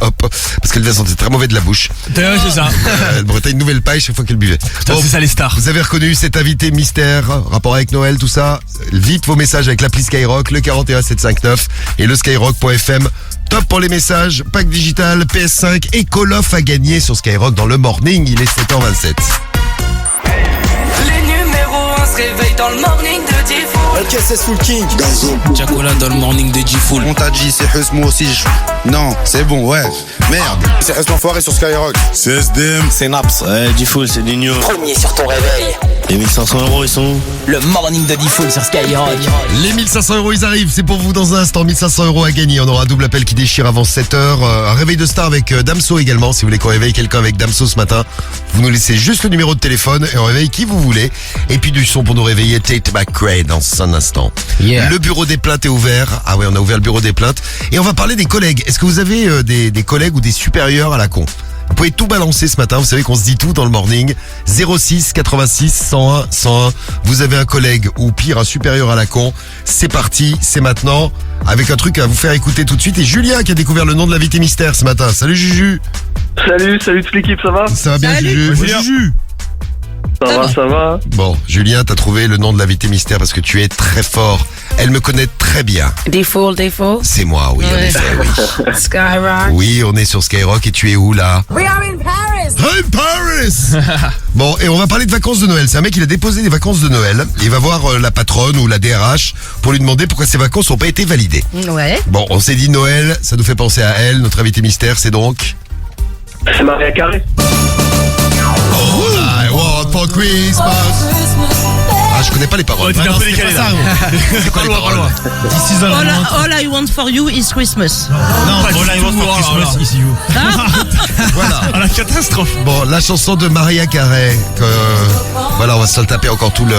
Parce qu'elle devait sentir très mauvais de la bouche. Ouais, c'est ça. Elle mettait une nouvelle paille chaque fois qu'elle buvait. Putain, c'est ça les stars. Vous avez reconnu cet invité mystère, rapport avec Noël, tout ça. Vite vos messages avec l'appli Skyrock, le 41759 et le skyrock.fm. Top pour les messages, pack digital, PS5 et Call of à gagner sur Skyrock dans le morning, il est 7h27. Les numéros 1 se réveillent dans le morning de Diffoul. Ok, c'est Soul King. Jacola dans le morning de G-Full. On t'a dit, c'est Hus, moi aussi. Non, c'est bon, ouais. Merde. C'est Hus l'enfoiré sur Skyrock. C'est SDM. C'est Naps. Ouais, G-Full, c'est Digno. Premier sur ton réveil. Les 1500 €, ils sont où? Le morning de Diffoul sur Skyrock. Les 1500 €, ils arrivent, c'est pour vous dans un instant. 1500 € à gagner, on aura un double appel qui déchire avant 7h. Un réveil de star avec Damso également, si vous voulez qu'on réveille quelqu'un avec Damso ce matin. Vous nous laissez juste le numéro de téléphone et on réveille qui vous voulez. Et puis du son pour nous réveiller, Tate McRae dans un instant. Yeah. Le bureau des plaintes est ouvert. Ah ouais, on a ouvert le bureau des plaintes. Et on va parler des collègues. Est-ce que vous avez des collègues ou des supérieurs à la con? Vous pouvez tout balancer ce matin, vous savez qu'on se dit tout dans le morning. 06 86 101 101. Vous avez un collègue ou pire un supérieur à la con. C'est parti, c'est maintenant. Avec un truc à vous faire écouter tout de suite. Et Julien qui a découvert le nom de l'invité mystère ce matin. Salut Juju. Salut toute l'équipe, ça va? Ça va bien Salut. Juju? Ça va. Bon, Julien, t'as trouvé le nom de l'invité mystère parce que tu es très fort. Elle me connaît très bien. Default. C'est moi, oui, en Ouais. effet, oui. Skyrock. Oui, on est sur Skyrock et tu es où là? We are in Paris. I'm Paris. Bon, et on va parler de vacances de Noël. C'est un mec, il a déposé des vacances de Noël. Il va voir la patronne ou la DRH pour lui demander pourquoi ses vacances n'ont pas été validées. Ouais. Bon, on s'est dit Noël, ça nous fait penser à elle. Notre invité mystère, c'est donc... C'est Maria Carré. I want for Christmas. Ah, je connais pas les paroles. t'es un peu décalé là. C'est quoi les paroles? This is All I want for you is Christmas. Non, Pas du all I tout, want for oh là Christmas là. is you. Voilà. Ah, la catastrophe. Bon, la chanson de Maria Carré. Voilà, on va se le taper encore tout le...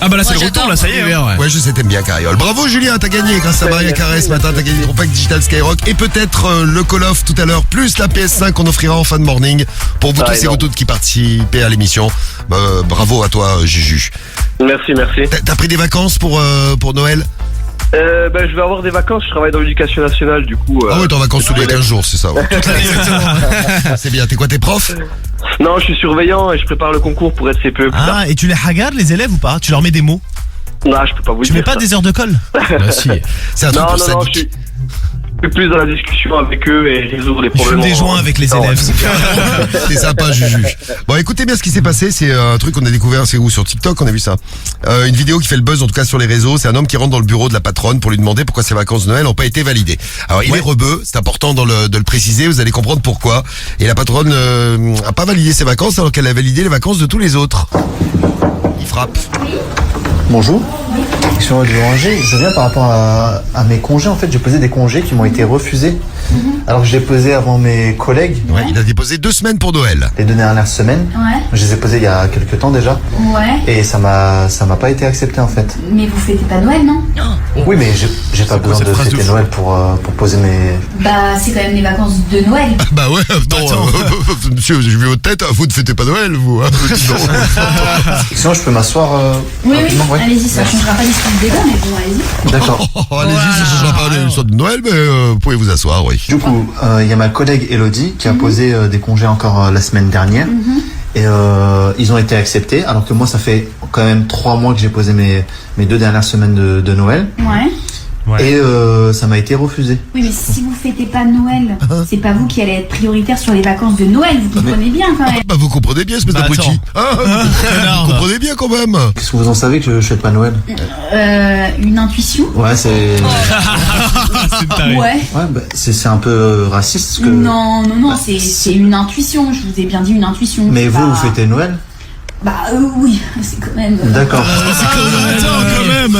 Ah bah là, c'est Moi, le retour, j'adore. là, ça y est. hein. Ouais, je sais, t'aimes bien Carriole. Bravo Julien, t'as gagné grâce à Maria Carré ce matin. T'as gagné le pack digital Skyrock et peut-être le Call of tout à l'heure, plus la PS5 qu'on offrira en fin de morning pour vous tous et vous énorme. toutes qui participez à l'émission. Bravo à toi Juju. Merci. T'as pris des vacances pour Noël? Je vais avoir des vacances, je travaille dans l'éducation nationale, du coup. Ah ouais, t'es en vacances tous les 15 jours, c'est ça. Ouais. C'est bien, t'es quoi, t'es prof? Non, je suis surveillant et je prépare le concours pour être CPE plus tard. Ah, et tu les hagar les élèves ou pas? Tu leur mets des mots? Non, je peux pas vous Tu dire. mets pas ça. des heures de colle? Bah si. C'est un truc Non, pour je sadique. suis plus dans la discussion avec eux et résoudre les Je fume problèmes. des joints avec les élèves. C'est sympa Juju. Bon, écoutez bien ce qui s'est passé, c'est un truc qu'on a découvert, c'est où? Sur TikTok, on a vu ça. Une vidéo qui fait le buzz en tout cas sur les réseaux, c'est un homme qui rentre dans le bureau de la patronne pour lui demander pourquoi ses vacances de Noël n'ont pas été validées. Alors il est rebeu, c'est important de le préciser, vous allez comprendre pourquoi. Et la patronne a pas validé ses vacances alors qu'elle a validé les vacances de tous les autres. Il frappe. Bonjour. Je suis Angers. Je viens par rapport à mes congés. En fait, j'ai posé des congés qui m'ont été refusés. Alors que je l'ai posé avant mes collègues. Ouais, il a déposé 2 semaines pour Noël. Les 2 dernières semaines. Ouais. Je les ai posés il y a quelques temps déjà. Ouais. Et ça m'a pas été accepté en fait. Mais vous fêtez pas Noël, non? Oui, mais j'ai pas besoin de fêter Noël pour poser mes... Bah, c'est quand même les vacances de Noël. Bah ouais, monsieur, j'ai vu votre tête, vous ne fêtez pas Noël, vous. Hein. Sinon, je peux m'asseoir Oui, rapidement, ouais. allez-y, ça changera pas l'histoire du débat, mais bon, allez-y. D'accord. Allez-y, ça changera pas l'histoire de Noël, mais vous pouvez vous asseoir, oui. Du coup, coup, il y a ma collègue Elodie qui a posé des congés encore la semaine dernière. Et ils ont été acceptés, alors que moi, ça fait quand même 3 mois que j'ai posé mes 2 dernières semaines de Noël. Ouais. Et ça m'a été refusé. Oui, mais si vous fêtez pas Noël, c'est pas vous qui allez être prioritaire sur les vacances de Noël, vous comprenez bien quand même. Bah vous comprenez bien, espèce d'abruti. Vous comprenez bien quand même. Qu'est-ce que vous en savez que je fête pas Noël? Une intuition. Ouais, c'est... Ouais. Ouais, bah, c'est un peu raciste. Que... Non, c'est une intuition, je vous ai bien dit une intuition. Mais vous fêtez Noël? Bah oui, c'est quand même... D'accord. C'est quand même.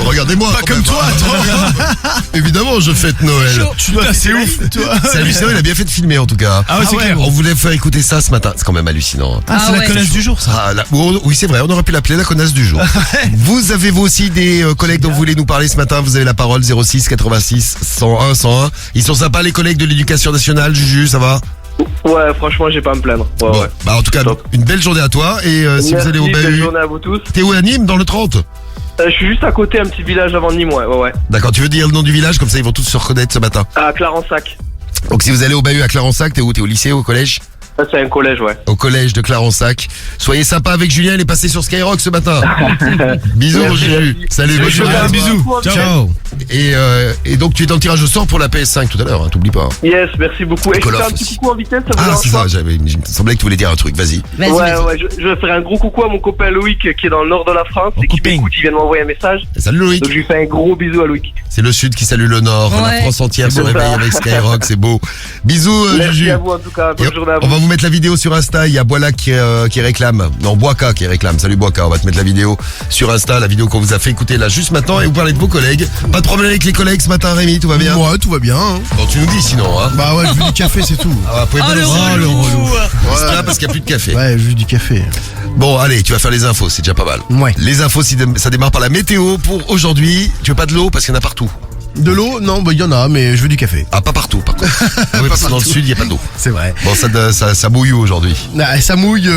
Regardez-moi. Pas comme toi, attends. Évidemment, je fête Noël. C'est ouf, toi. C'est hallucinant, il a bien fait de filmer en tout cas. Ah ouais, c'est clair. On voulait faire écouter ça ce matin. C'est quand même hallucinant. C'est la connasse du jour, ça. Oui, c'est vrai, on aurait pu l'appeler la connasse du jour. Vous avez vous aussi des collègues dont vous voulez nous parler ce matin? Vous avez la parole 06 86 101 101. Ils sont sympas les collègues de l'éducation nationale, Juju, ça va? Ouais, franchement, j'ai pas à me plaindre. Ouais. Bah en tout cas, une belle journée à toi. Et si vous allez au Belle Bahut, journée à vous tous. t'es où à Nîmes, dans le 30? Je suis juste à côté, un petit village avant Nîmes, ouais. D'accord, tu veux dire le nom du village, comme ça ils vont tous se reconnaître ce matin. À Clarensac. Donc si vous allez au Bahut à Clarensac, t'es où? T'es au lycée, au collège? Ça, c'est un collège, ouais. Au collège de Clarensac. Soyez sympa avec Julien, il est passé sur Skyrock ce matin. Bisous, Merci, Juju. Salut, bonne journée. Bisous. Ciao. Et donc tu es en tirage au sort pour la PS5 tout à l'heure, hein, t'oublies pas. Yes, merci beaucoup. Et je Call fais of un petit aussi. coucou en vitesse, ça vous Ah, dérange c'est pas? ça, il me semblait que tu voulais dire un truc, vas-y. Ouais, je vais faire un gros coucou à mon copain Loïc qui est dans le nord de la France et qui m'écoute, il vient de m'envoyer un message. Salut Loïc. Donc je lui fais un gros bisou à Loïc. C'est le sud qui salue le nord, la France entière se C'est réveille ça. avec Skyrock, c'est beau. Bisous Merci Juju. à vous en tout cas, bonne journée à On vous. va vous mettre la vidéo sur Insta, il y a Boila qui réclame, non Boaka qui réclame, salut Boaka, on va te mettre la vidéo sur Insta, la vidéo qu'on vous a fait écouter là juste maintenant et vous parlez de vos collègues. Pas de problème avec les collègues ce matin Rémi, tout va bien? Ouais, tout va bien. Hein. Bon tu nous dis sinon hein. Bah ouais, je veux du café, c'est tout. Ah, vous pouvez pas le nous- relou. C'est là parce qu'il n'y a plus de café. Ouais, juste du café. Bon allez, tu vas faire les infos, c'est déjà pas mal. Ouais. Les infos, ça démarre par la météo pour aujourd'hui. Tu veux pas de l'eau parce qu'il y en a partout. De l'eau? Non, bah il y en a, mais je veux du café. Ah, pas partout par contre. Ah oui, parce que dans le sud, il n'y a pas d'eau. C'est vrai. Bon, ça mouille aujourd'hui. Ah, ça mouille,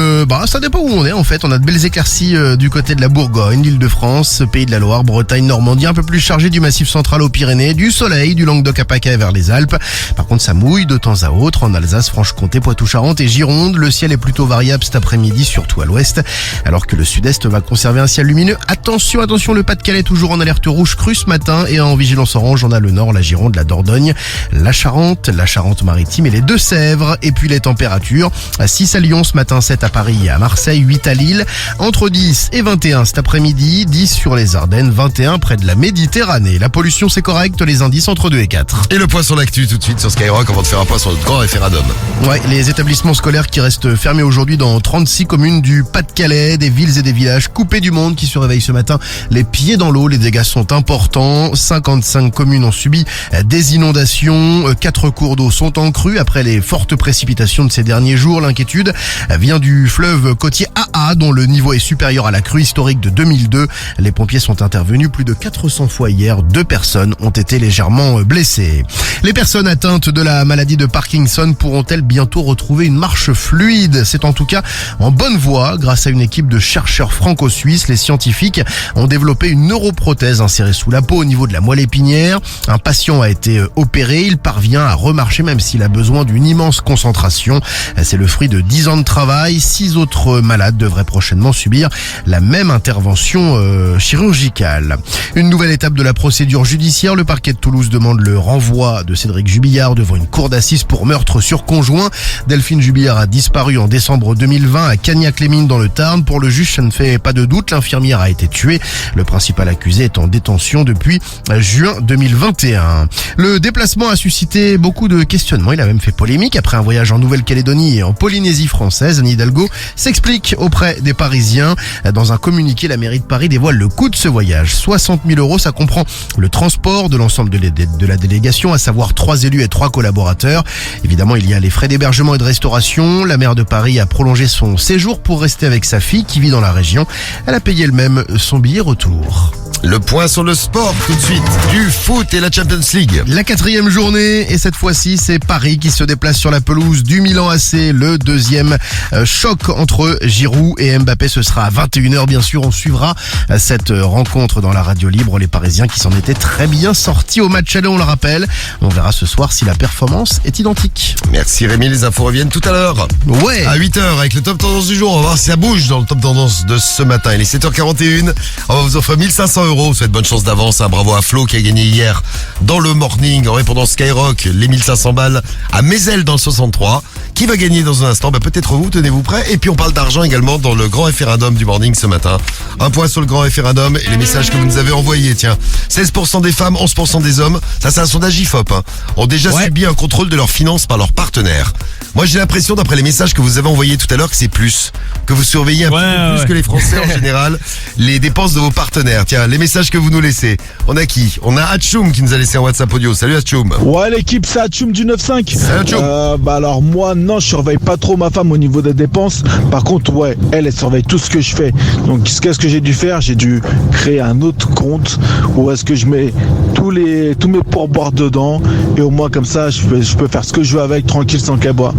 ça dépend où on est en fait. On a de belles éclaircies du côté de la Bourgogne, l'Île-de-France, Pays de la Loire, Bretagne, Normandie, un peu plus chargé du Massif central aux Pyrénées, du soleil, du Languedoc à Pacay vers les Alpes. Par contre, ça mouille de temps à autre en Alsace, Franche-Comté, Poitou-Charentes et Gironde. Le ciel est plutôt variable cet après-midi, surtout à l'ouest, alors que le sud-est va conserver un ciel lumineux. Attention, le Pas-de-Calais toujours en alerte rouge crue ce matin et en vigilance orange, on a le nord, la Gironde, la Dordogne, la Charente-Maritime et les Deux-Sèvres. Et puis les températures, 6 à Lyon ce matin, 7 à Paris et à Marseille, 8 à Lille, entre 10 et 21 cet après-midi, 10 sur les Ardennes, 21 près de la Méditerranée. La pollution c'est correct, les indices entre 2 et 4. Et le point sur l'actu tout de suite sur Skyrock avant de faire un point sur notre grand référendum. Ouais, les établissements scolaires qui restent fermés aujourd'hui dans 36 communes du Pas-de-Calais, des villes et des villages coupés du monde qui se réveillent ce matin les pieds dans l'eau. Les dégâts sont importants, 55 communes ont subi des inondations, 4 cours d'eau sont en crue après les fortes précipitations de ces derniers jours. L'inquiétude vient du fleuve côtier AA dont le niveau est supérieur à la crue historique de 2002. Les pompiers sont intervenus plus de 400 fois hier. 2 personnes ont été légèrement blessées. Les personnes atteintes de la maladie de Parkinson pourront-elles bientôt retrouver une marche fluide? C'est en tout cas en bonne voie. Grâce à une équipe de chercheurs franco-suisses, les scientifiques ont développé une neuroprothèse insérée sous la peau au niveau de la moelle épinière. Un patient a été opéré, il parvient à remarcher même s'il a besoin d'une immense concentration. C'est le fruit de 10 ans de travail. 6 autres malades devraient prochainement subir la même intervention chirurgicale. Une nouvelle étape de la procédure judiciaire. Le parquet de Toulouse demande le renvoi de Cédric Jubillard devant une cour d'assises pour meurtre sur conjoint. Delphine Jubillard a disparu en décembre 2020 à Cagnac-les-Mines dans le Tarn. Pour le juge, ça ne fait pas de doute, l'infirmière a été tuée. Le principal accusé est en détention depuis juin 2021. Le déplacement a suscité beaucoup de questionnements. Il a même fait polémique après un voyage en Nouvelle-Calédonie et en Polynésie française. Anne Hidalgo s'explique auprès des Parisiens. Dans un communiqué, la mairie de Paris dévoile le coût de ce voyage. 60 000 €, ça comprend le transport de l'ensemble de la délégation, à savoir 3 élus et 3 collaborateurs. Évidemment, il y a les frais d'hébergement et de restauration. La maire de Paris a prolongé son séjour pour rester avec sa fille qui vit dans la région. Elle a payé elle-même son billet retour. Le point sur le sport tout de suite. Du foot et la Champions League. La 4e journée, et cette fois-ci, c'est Paris qui se déplace sur la pelouse du Milan AC. Le deuxième choc entre Giroud et Mbappé, ce sera à 21h. Bien sûr, on suivra cette rencontre dans la radio libre. Les Parisiens qui s'en étaient très bien sortis au match aller, on le rappelle. On verra ce soir si la performance est identique. Merci Rémi, les infos reviennent tout à l'heure. Ouais. À 8h avec le top tendance du jour. On va voir si ça bouge dans le top tendance de ce matin. Il est 7h41. On va vous offrir 1500 €. Vous faites bonne chance d'avance. Bravo à Flo qui a gagné hier dans le morning en répondant Skyrock. Les 1500 balles à Mézel dans le 63. Qui va gagner dans un instant? Peut-être vous, tenez-vous prêts. Et puis on parle d'argent également dans le grand référendum du morning ce matin. Un point sur le grand référendum et les messages que vous nous avez envoyés. Tiens, 16% des femmes, 11% des hommes. Ça c'est un sondage IFOP. Ont déjà subi un contrôle de leurs finances par leurs partenaires. Moi j'ai l'impression d'après les messages que vous avez envoyés tout à l'heure que c'est plus. Que vous surveillez un petit peu plus que les Français en général les dépenses de vos partenaires. Tiens, les messages que vous nous laissez. On a qui? On a Hatchoum qui nous a laissé un WhatsApp audio. Salut Hatchoum. Ouais l'équipe, c'est Hatchoum du 9-5. Salut Hatchoum. Alors moi non, je surveille pas trop ma femme au niveau des dépenses. Par contre ouais, elle surveille tout ce que je fais. Donc qu'est-ce que j'ai dû faire? J'ai dû créer un autre compte où est-ce que je mets tous mes pourboires dedans et au moins comme ça je peux faire ce que je veux avec tranquille sans qu'elle boit.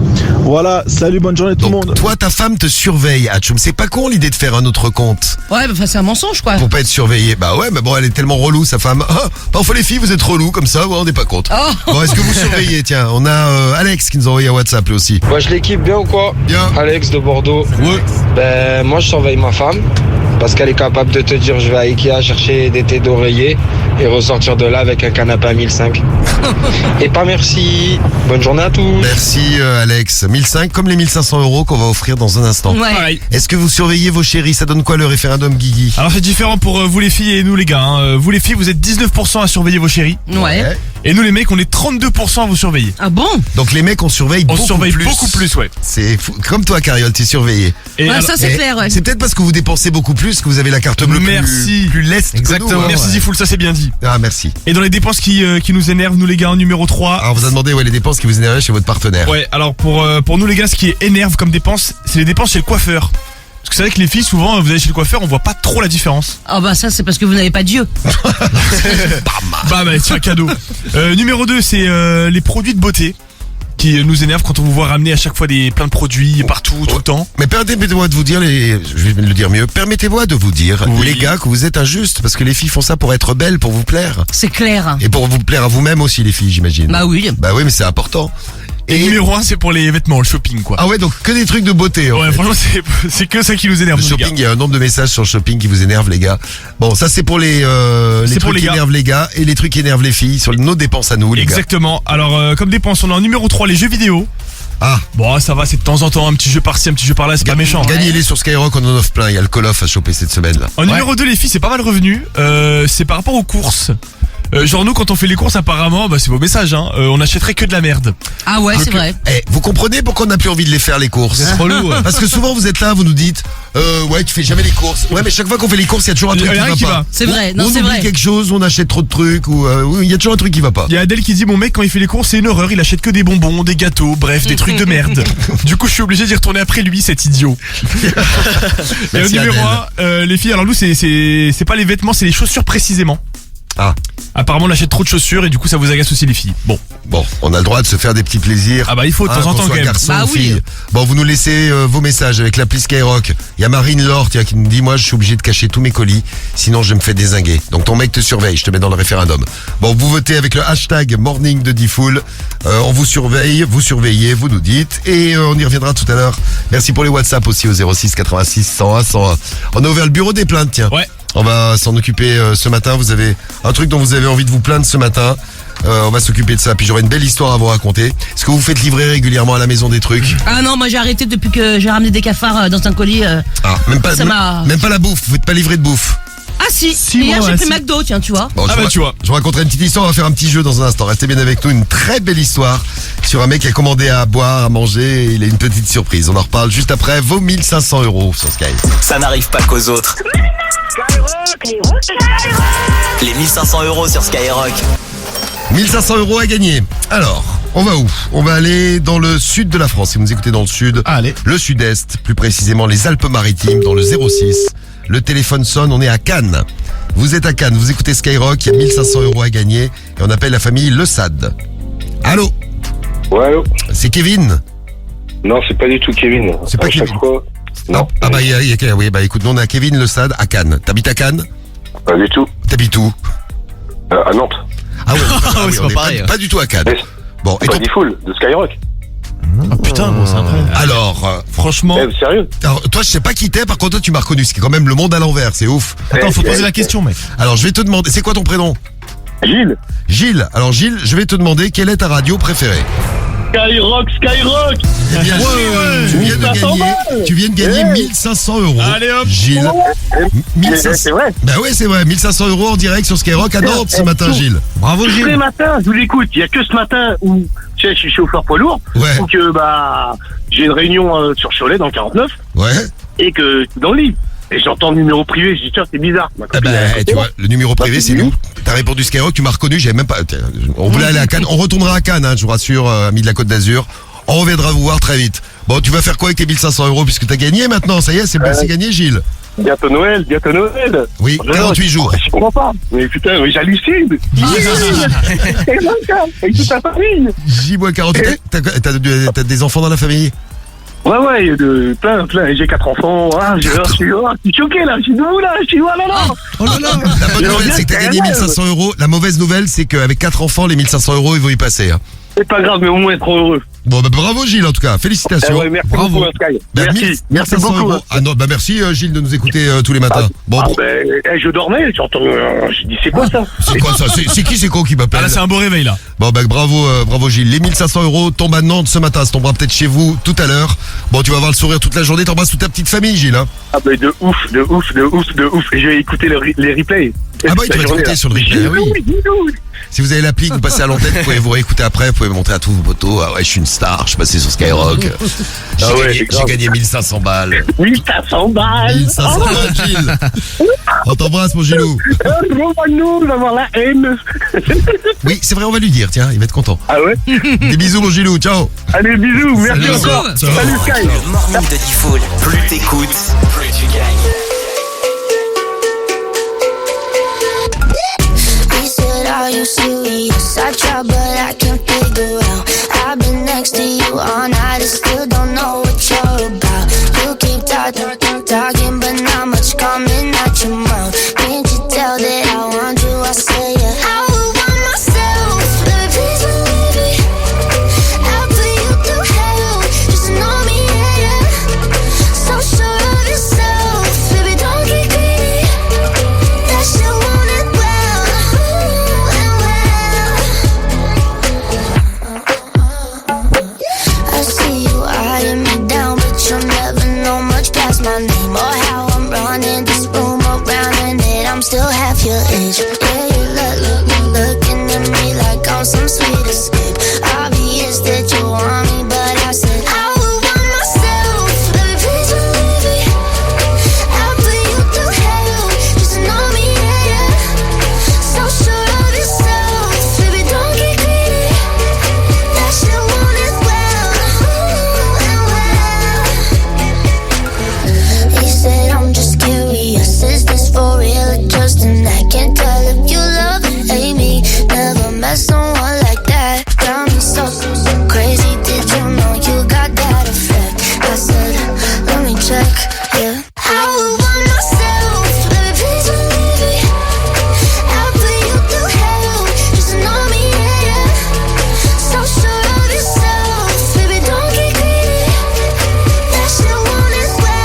Voilà, salut, bonne journée tout le monde. Toi ta femme te surveille Hatchoum. C'est pas con l'idée de faire un autre compte. Ouais, bah c'est un mensonge quoi. Pour pas être surveillé. Bah ouais, mais bon, elle est tellement relou, sa femme. Parfois les filles, vous êtes relou comme ça, ouais, on n'est pas contre. Bon, est-ce que vous surveillez? Tiens, on a Alex qui nous a envoyé un WhatsApp lui aussi. Wesh l'équipe, bien ou quoi? Bien. Alex de Bordeaux. Ouais. Ben moi je surveille ma femme parce qu'elle est capable de te dire je vais à Ikea chercher des thés d'oreiller et ressortir de là avec un canapé à 1005. Et pas merci. Bonne journée à tous. Merci Alex. 1005 comme les 1500 € qu'on va offrir dans un instant. Ouais. Est-ce que vous surveillez vos chéris? Ça donne quoi le référendum Guigui? Alors c'est différent pour vous les filles et nous les gars. Hein. Vous les filles, vous êtes 19% à surveiller vos chéris. Ouais. Et nous les mecs, on est 32% à vous surveiller. Ah bon? Donc les mecs on surveille beaucoup plus. Ouais. C'est fou. Comme toi Cariole, t'es surveillé. Et ça c'est clair, ouais. C'est peut-être parce que vous dépensez beaucoup plus que vous avez la carte bleue plus leste. Exactement. Merci Zifoul, ça c'est bien dit. Ah merci. Et dans les dépenses qui nous énervent, nous les gars, en numéro 3. Alors on vous a demandé les dépenses qui vous énervent chez votre partenaire. Ouais, alors pour nous les gars, ce qui énerve comme dépenses, c'est les dépenses chez le coiffeur. Parce que c'est vrai que les filles, souvent, vous allez chez le coiffeur, on voit pas trop la différence. Ah bah ça c'est parce que vous n'avez pas Dieu. Bah c'est un cadeau. Numéro 2, c'est les produits de beauté qui nous énervent quand on vous voit ramener à chaque fois plein de produits partout, tout le temps. Mais permettez-moi de vous dire, je vais le dire mieux, permettez-moi de vous dire, les gars, que vous êtes injustes, parce que les filles font ça pour être belles, pour vous plaire. C'est clair. Et pour vous plaire à vous-même aussi, les filles, j'imagine. Bah oui. Bah oui, mais c'est important. Et numéro 1, c'est pour les vêtements, le shopping quoi. Ah ouais, donc que des trucs de beauté. Ouais, franchement, c'est que ça qui nous énerve. Le shopping, il y a un nombre de messages sur le shopping qui vous énerve, les gars. Bon, ça c'est pour les trucs qui énervent les gars et les trucs qui énervent les filles sur nos dépenses à nous, les gars. Exactement. Alors, comme dépenses, on a en numéro 3 les jeux vidéo. Ah. Bon, ça va, c'est de temps en temps, un petit jeu par-ci, un petit jeu par-là, c'est pas méchant. Gagnez-les sur Skyrock, on en offre plein. Il y a le Call of à choper cette semaine là. En numéro 2, les filles, c'est pas mal revenu. C'est par rapport aux courses. Genre nous quand on fait les courses apparemment c'est vos messages on achèterait que de la merde. Ah ouais c'est vrai. Vous comprenez pourquoi on n'a plus envie de les faire les courses? C'est trop lourd. Parce que souvent vous êtes là, vous nous dites ouais tu fais jamais les courses. Ouais mais chaque fois qu'on fait les courses il y a toujours un truc qui va pas. C'est vrai, non on c'est oublie vrai. quelque chose, on achète trop de trucs ou il y a toujours un truc qui va pas. Il y a Adèle qui dit mon mec quand il fait les courses c'est une horreur, il achète que des bonbons, des gâteaux, bref des trucs de merde. Du coup je suis obligé d'y retourner après lui cet idiot. Et au numéro 1 les filles alors nous c'est pas les vêtements c'est les chaussures précisément. Ah. Apparemment on achète trop de chaussures et du coup ça vous agace aussi les filles. Bon, on a le droit de se faire des petits plaisirs. Ah bah il faut de temps en temps quand même. Garçon, bah oui. fille. Bon vous nous laissez vos messages avec l'appli Skyrock. Il y a Marine Laure qui nous dit moi je suis obligé de cacher tous mes colis sinon je me fais dézinguer. Donc ton mec te surveille, je te mets dans le référendum. Bon vous votez avec le hashtag morning de Diffoul. On vous surveille, vous surveillez, vous nous dites et on y reviendra tout à l'heure. Merci pour les WhatsApp aussi au 06 86 101 101. On a ouvert le bureau des plaintes tiens. Ouais. On va s'en occuper ce matin. Vous avez un truc dont vous avez envie de vous plaindre ce matin. On va s'occuper de ça. Puis j'aurai une belle histoire à vous raconter. Est-ce que vous faites livrer régulièrement à la maison des trucs? Ah non, moi j'ai arrêté depuis que j'ai ramené des cafards dans un colis. Même pas la bouffe. Vous faites pas livrer de bouffe. Ah si, hier j'ai pris McDo, tiens, tu vois. Bon, tu vois. Je vous raconterai une petite histoire, on va faire un petit jeu dans un instant. Restez bien avec nous, une très belle histoire sur un mec qui a commandé à boire, à manger, et il a une petite surprise. On en reparle juste après vos 1500 € sur Sky. Ça n'arrive pas qu'aux autres. Les 1500 € sur Skyrock. 1500 € à gagner. Alors, on va où? On va aller dans le sud de la France. Si vous nous écoutez dans le sud, le sud-est, plus précisément les Alpes-Maritimes, dans le 06. Le téléphone sonne, on est à Cannes. Vous êtes à Cannes, vous écoutez Skyrock, il y a 1500 € à gagner et on appelle la famille Le Sade. Allô? Ouais, allô? C'est Kevin? Non, c'est pas du tout Kevin. C'est pas Kevin. Non. Ah bah, oui, bah écoute, nous on a Kevin Le Sade à Cannes. T'habites à Cannes? Pas du tout. T'habites où? À Nantes. Ah ouais, c'est pas pareil. Pas du tout à Cannes. Bon, et Pas ton... Diffoul, de Skyrock. Ah putain, bon, c'est incroyable. Alors, franchement. Sérieux? Alors, toi, je sais pas qui t'es, par contre, toi, tu m'as reconnu. C'est quand même le monde à l'envers, c'est ouf. Attends, faut poser la question, mec. Alors, je vais te demander, c'est quoi ton prénom? Gilles. Gilles. Alors, Gilles, je vais te demander quelle est ta radio préférée? Skyrock. Eh bien, tu viens de gagner 1500 €. Allez hop. Gilles. 1500... C'est vrai. Bah ouais, c'est vrai. 1500 € en direct sur Skyrock à Nantes ce matin, Gilles. Bravo, Tous les Gilles. matins, je vous écoute. Il y a que ce matin où, tu sais, je suis chauffeur poids lourd. Ouais. Ou que, j'ai une réunion sur Cholet dans le 49. Ouais. Et que, dans le lit. Et j'entends le numéro privé, je dis, tiens, c'est bizarre. Ah bah, tu vois, le numéro privé, c'est nous. T'as répondu Skyrock, tu m'as reconnu, j'avais même pas... On voulait aller à Cannes, on retournera à Cannes, hein, je vous rassure, amis de la Côte d'Azur. On reviendra vous voir très vite. Bon, tu vas faire quoi avec tes 1500 € puisque t'as gagné maintenant? Ça y est, c'est gagné, Gille. Bientôt Noël. Oui, 48 jours. Je comprends pas. Mais putain, mais j'hallucine. Avec toute ta famille. J-40, t'as des enfants dans la famille? Ouais, plein. J'ai 4 enfants. Ah, je suis choqué là. Je suis où là? Oh là là. La bonne nouvelle, c'est que t'as gagné 1500 €. La mauvaise nouvelle, c'est qu'avec 4 enfants, les 1500 €, ils vont y passer. Hein. C'est pas grave, mais au moins être heureux. Bon, bah bravo Gilles en tout cas, félicitations. Ouais, merci bravo. beaucoup, Sky. Bah, Merci 1500 beaucoup. €. Ah non, bah merci Gilles de nous écouter tous les matins. Je dormais, j'entends. Je dis, c'est quoi ça? C'est quoi ça? C'est qui m'appelle? Ah là, c'est un beau réveil là. Bon bah bravo Gilles. Les 1500 € tombent à Nantes ce matin, ça tombera peut-être chez vous tout à l'heure. Bon, tu vas avoir le sourire toute la journée, t'embrasses toute ta petite famille Gilles. Hein. Ah bah de ouf. Et je vais écouter les replays. Ah bah oui, tu vas écouter sur le replay. Ah oui. Si vous avez l'appli, vous passez à l'antenne, vous pouvez vous rééciter après, vous pouvez montrer à tous vos potos. Ah ouais, je suis une star, je suis passé sur Skyrock. J'ai gagné 1500 balles. 1500 balles. 1500 balles, Gilles. On t'embrasse, mon Gilou. Romano, va avoir la haine. Oui, c'est vrai, on va lui dire, tiens, il va être content. Ah ouais? Des bisous, mon Gilou, ciao. Allez, bisous, merci encore. Salut, Sky. Le morning de Diffoul, plus t'écoutes, plus tu gagnes. Are you serious? I try but I can't figure out. I've been next to you all night and still don't know what you're about. You keep talking but not much coming out your mouth. Can't you tell that I want you? I say yeah. I would want myself, baby, please believe me. I'll put you through hell, just to know me, yeah. So sure of yourself, baby, don't get greedy. That shit want it well. My name or how I'm running this room around and it I'm still half your age. Yeah, you looking at me like I'm some sweet escape. Obvious that you want me, but I said I would want myself. Baby, please believe me. I'll put you through hell just to know me, yeah. So sure of yourself, baby, don't get greedy. That shit want it well. He said I'm just curious, is this for real or just an act? Can't tell if you love and hate me. Never met someone like that. Got me so crazy, did you know you got that effect? I said, let me check, yeah. I would want myself, baby, please believe me. I'll put you through hell, just to know me, yeah. So sure of yourself, baby, don't get greedy. That shit want it well.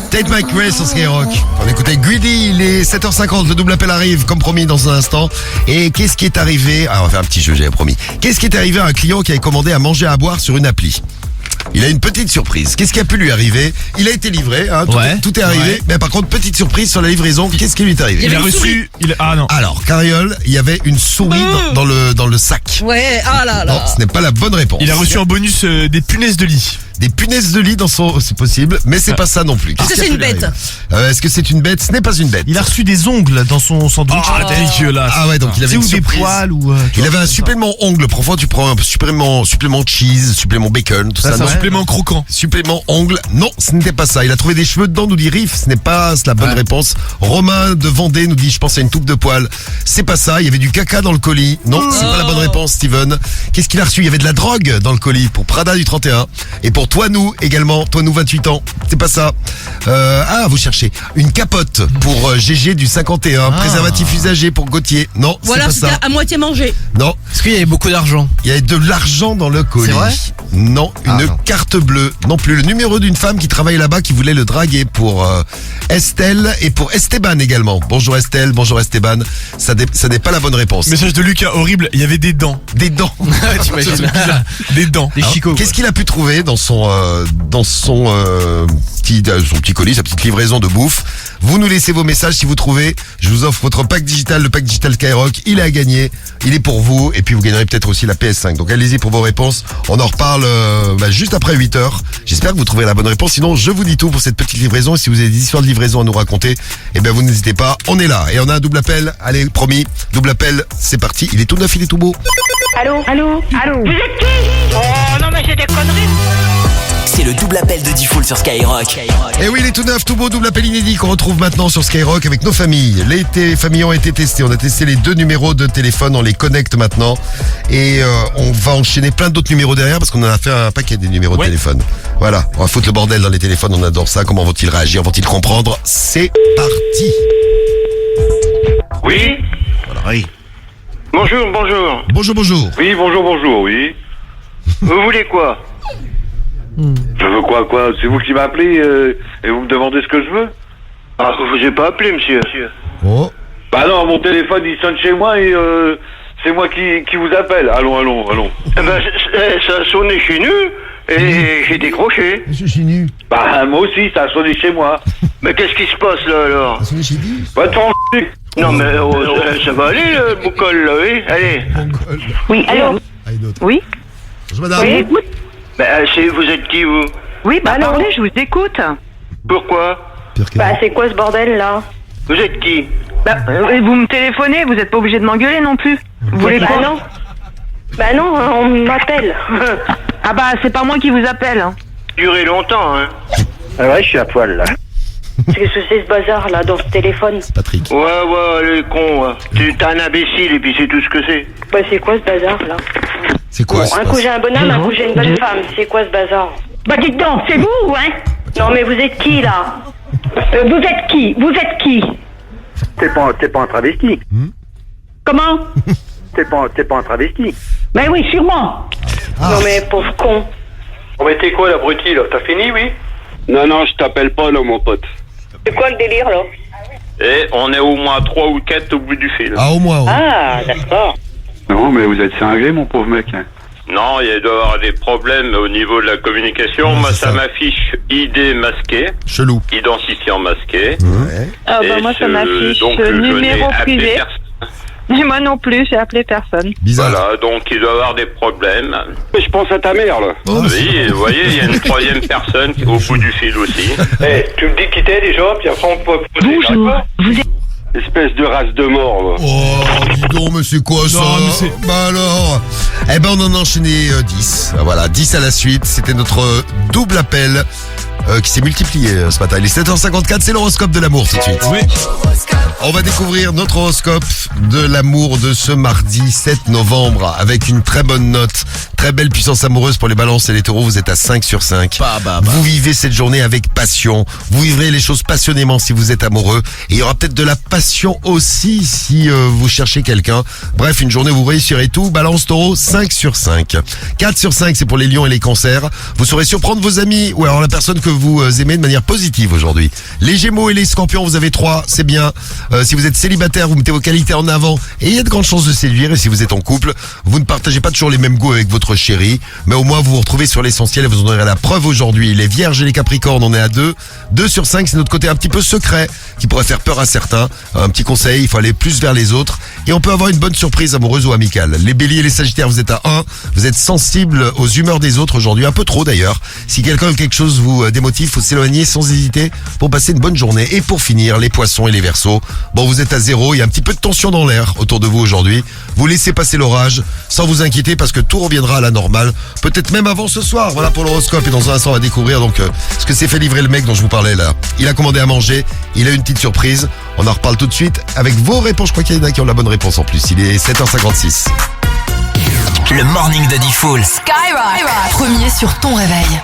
Tate McRae sur Skyrock. On écoutait Greedy, il est 7h50, le double appel arrive comme promis dans un instant. Et qu'est-ce qui est arrivé? Ah, on va faire un petit jeu, j'avais promis. Qu'est-ce qui est arrivé à un client qui avait commandé à manger à boire sur une appli? Il a une petite surprise. Qu'est-ce qui a pu lui arriver? Il a été livré, hein, tout est arrivé. Ouais. Mais par contre, petite surprise sur la livraison, qu'est-ce qui lui est arrivé? Il a reçu... Ah non. Alors, Cariole, il y avait une souris dans le sac. Ouais, ah là là. Non, ce n'est pas la bonne réponse. Il a reçu en bonus des punaises de lit. des punaises de lit dans son... C'est possible, mais c'est pas ça non plus. Est-ce que c'est une bête? Est-ce que c'est une bête? Ce n'est pas une bête. Il a reçu des ongles dans son sandwich. Ah, dégueulasse. Ah ouais, donc il avait une ou des surprise. poils ou... Il avait un supplément ongle. Parfois, tu prends un supplément cheese, supplément bacon, tout ça. C'est un Non. supplément croquant. Supplément ongle. Non, ce n'était pas ça. Il a trouvé des cheveux dedans, nous dit Riff. Ce n'est pas la bonne réponse. Romain de Vendée nous dit, je pense à une toupe de poils. C'est pas ça. Il y avait du caca dans le colis. Non, c'est pas la bonne réponse, Steven. Qu'est-ce qu'il a reçu? Il y avait de la drogue dans le colis pour Prada du 31. Et pour toi, nous également. Toi, nous 28 ans. C'est pas ça. Vous cherchez. Une capote pour GG du 51. Préservatif usagé pour Gauthier. Non, Voilà, c'est pas c'était ça. à moitié mangé. Non. Est-ce qu'il y avait beaucoup d'argent? Il y avait de l'argent dans le colis. C'est vrai? Non, une carte bleue. Non plus. Le numéro d'une femme qui travaille là-bas qui voulait le draguer pour Estelle et pour Esteban également. Bonjour Estelle, bonjour Esteban. Ça n'est pas la bonne réponse. Message de Lucas, horrible, il y avait des dents. Des dents. T'imagines? Des dents. Des chicots. Qu'est-ce qu'il a pu trouver dans son petit colis, sa petite livraison de bouffe? Vous nous laissez vos messages si vous trouvez. Je vous offre votre pack digital, le pack digital Skyrock. Il est à gagner. Il est pour vous. Et puis vous gagnerez peut-être aussi la PS5. Donc allez-y pour vos réponses. On en reparle juste après 8h. J'espère que vous trouverez la bonne réponse. Sinon, je vous dis tout pour cette petite livraison. Et si vous avez des histoires de livraison à nous raconter, eh ben vous n'hésitez pas. On est là. Et on a un double appel. Allez, promis. Double appel. C'est parti. Il est tout neuf, il est tout beau. Allô? Allô? Allô? Vous êtes qui? Oh non mais c'est des conneries. C'est le double appel de Diffoul sur Skyrock. Et oui, il est tout neuf, tout beau, double appel inédit qu'on retrouve maintenant sur Skyrock avec nos familles. Les familles ont été testées. On a testé les 2 numéros de téléphone. On les connecte maintenant. Et on va enchaîner plein d'autres numéros derrière parce qu'on en a fait un paquet des numéros de téléphone. Voilà, on va foutre le bordel dans les téléphones. On adore ça. Comment vont-ils réagir? Vont-ils comprendre? C'est parti. Oui? Voilà, oui. Bonjour, bonjour. Bonjour, bonjour. Oui, bonjour, oui. Vous voulez quoi? Je veux quoi? C'est vous qui m'appelez et vous me demandez ce que je veux? Ah, je vous ai pas appelé, monsieur. Oh. Bah non, mon téléphone il sonne chez moi et c'est moi qui vous appelle. Allons. Eh ben, ça a sonné chez nous et j'ai décroché. Chez nous. Bah moi aussi, ça a sonné chez moi. Mais qu'est-ce qui se passe là alors? Ça sonne chez nous. Va te faire enculer. Non mais ça va aller le boucol là, oui? Allez. Oui, allô? Oui? Bonjour madame. Oui, écoute. Bah, vous êtes qui vous? Oui, bah parlez, je vous écoute. Pourquoi? Bah c'est quoi ce bordel là? Vous êtes qui? Bah vous me téléphonez, vous êtes pas obligé de m'engueuler non plus. Vous voulez quoi? non. Bah non, on m'appelle. Ah bah c'est pas moi qui vous appelle. Hein. Duré longtemps, hein? Ah ouais, je suis à poil là. Qu'est-ce que c'est ce bazar là dans ce téléphone? Patrick. Ouais, les cons, ouais. T'es un imbécile et puis c'est tout ce que c'est. Bah c'est quoi ce bazar là? C'est quoi Un coup j'ai un bonhomme, un coup j'ai une bonne femme. C'est quoi ce bazar? Bah dites donc, c'est vous, hein? Non mais vous êtes qui là? Vous êtes qui? Vous êtes qui? T'es pas un travesti. Comment? T'es pas un travesti. Ben oui, sûrement. Non mais pauvre con. On mettait quoi l'abruti là? T'as fini, oui? Non, je t'appelle pas là, mon pote. C'est quoi le délire là? Et on est au moins 3 ou 4 au bout du fil. Ah, au moins. Ah d'accord. Non, mais vous êtes cinglé, mon pauvre mec. Non, il doit y avoir des problèmes au niveau de la communication. Moi, ça m'affiche ID masqué. Chelou. Identifiant masqué. Ah bah Et moi ça m'affiche donc, je n'ai numéro appelé privé. personne. Et moi non plus, j'ai appelé personne. Bizarre. Voilà, donc il doit y avoir des problèmes. Mais je pense à ta mère, là. Oui, et vous voyez, il y a une 3e personne au bout du fil aussi. Tu me dis qui t'es déjà, puis après on peut poser. Bonjour. Vous êtes... Espèce de race de mort, va. Oh, dis donc, mais c'est quoi ça? Bah alors. Eh ben, on en a enchaîné 10. Voilà, 10 à la suite. C'était notre double appel qui s'est multiplié ce matin. Il est 7h54, c'est l'horoscope de l'amour tout de suite. Oui. On va découvrir notre horoscope de l'amour de ce mardi 7 novembre avec une très bonne note. Très belle puissance amoureuse pour les balances et les taureaux. Vous êtes à 5 sur 5. Vous vivez cette journée avec passion. Vous vivrez les choses passionnément si vous êtes amoureux. Et il y aura peut-être de la passion aussi si vous cherchez quelqu'un. Bref, une journée où vous réussirez tout. Balance taureau, 5 sur 5. 4 sur 5, c'est pour les lions et les cancers. Vous saurez surprendre vos amis ou alors la personne que vous aimez de manière positive aujourd'hui. Les gémeaux et les scorpions, vous avez 3, c'est bien. Si vous êtes célibataire, vous mettez vos qualités en avant et il y a de grandes chances de séduire. Et si vous êtes en couple, vous ne partagez pas toujours les mêmes goûts avec votre votre chérie. Mais au moins, vous vous retrouvez sur l'essentiel et vous en aurez la preuve aujourd'hui. Les Vierges et les Capricornes, on est à 2. 2 sur 5, c'est notre côté un petit peu secret qui pourrait faire peur à certains. Un petit conseil, il faut aller plus vers les autres. Et on peut avoir une bonne surprise amoureuse ou amicale. Les Béliers et les Sagittaires, vous êtes à 1. Vous êtes sensibles aux humeurs des autres aujourd'hui, un peu trop d'ailleurs. Si quelqu'un ou quelque chose vous démotive, faut s'éloigner sans hésiter pour passer une bonne journée. Et pour finir, les Poissons et les Verseaux. Bon, vous êtes à 0, il y a un petit peu de tension dans l'air autour de vous aujourd'hui. Vous laissez passer l'orage sans vous inquiéter parce que tout reviendra à la normale. Peut-être même avant ce soir. Voilà pour l'horoscope. Et dans un instant, on va découvrir donc ce que s'est fait livrer le mec dont je vous parlais là. Il a commandé à manger. Il a une petite surprise. On en reparle tout de suite avec vos réponses. Je crois qu'il y en a qui ont la bonne réponse en plus. Il est 7h56. Le morning de Diffoul. Skyrock, premier sur ton réveil.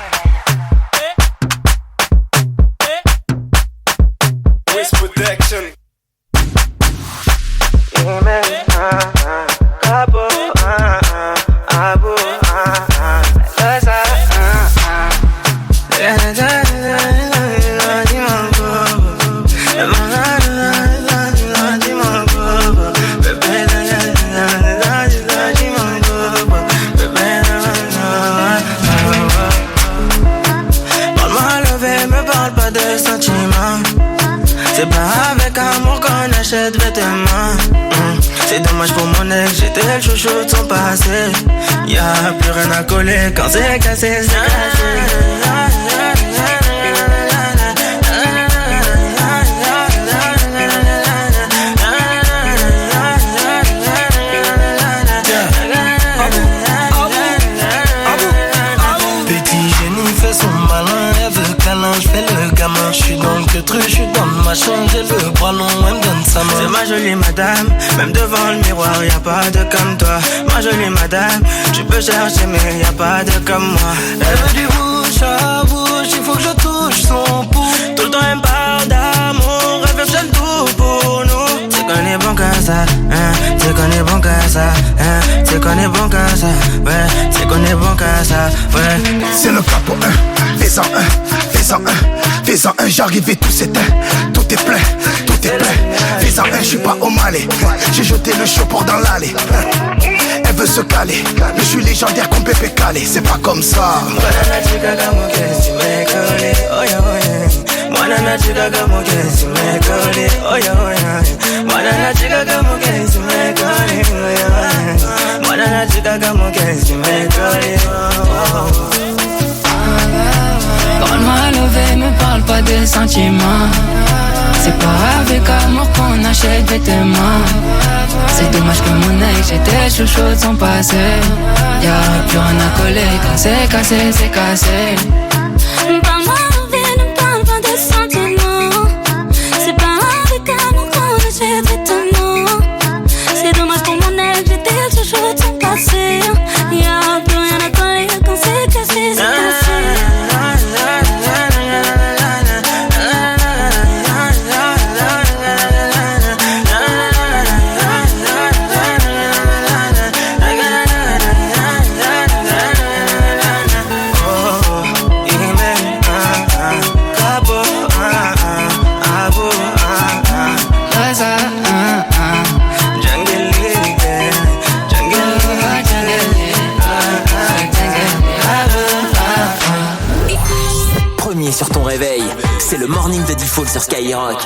C'est pas avec amour qu'on achète vêtements. C'est dommage pour mon ex, j'étais le chouchou de son passé. Y'a plus rien à coller quand c'est cassé, c'est cassé. Je fais le gamin, je suis dans le truc, je suis dans le machin, j'ai le bras long, elle me donne sa main. C'est ma jolie madame, même devant le miroir, y'a pas de comme toi. Ma jolie madame, tu peux chercher mais y'a pas de comme moi. Elle veut du bouche à bouche, il faut que je touche son pouce. Tout le temps elle me parle d'amour, elle veut que je tout pour nous. C'est qu'on est bon qu'à ça, hein, c'est qu'on est bon qu'à ça, hein, c'est qu'on est bon qu'à ça, ouais, c'est qu'on est bon qu'à ça, ouais. C'est le capo, fais-en un, fais-en un, fais-en un, j'arrive et tout s'éteint. Tout est plein, fais-en un, j'suis pas au Malais. J'ai jeté le chapeau dans l'allée. Elle veut se caler, mais je suis légendaire comme Pépé Calé. C'est pas comme ça. Quand mal levé, me parle pas de sentiments. C'est pas avec amour qu'on achète vêtements. C'est dommage que mon ex, j'étais chouchou de son passé. Y'a plus rien à coller quand c'est cassé, c'est cassé. Parle-moi levé, ne parle pas de sentiments. C'est pas avec amour qu'on achète vêtements. C'est dommage pour mon ex, j'étais chouchou de son passé. Y'a plus rien à coller quand c'est cassé, c'est cassé. Sur ton réveil, c'est le morning de Diffoul sur Skyrock.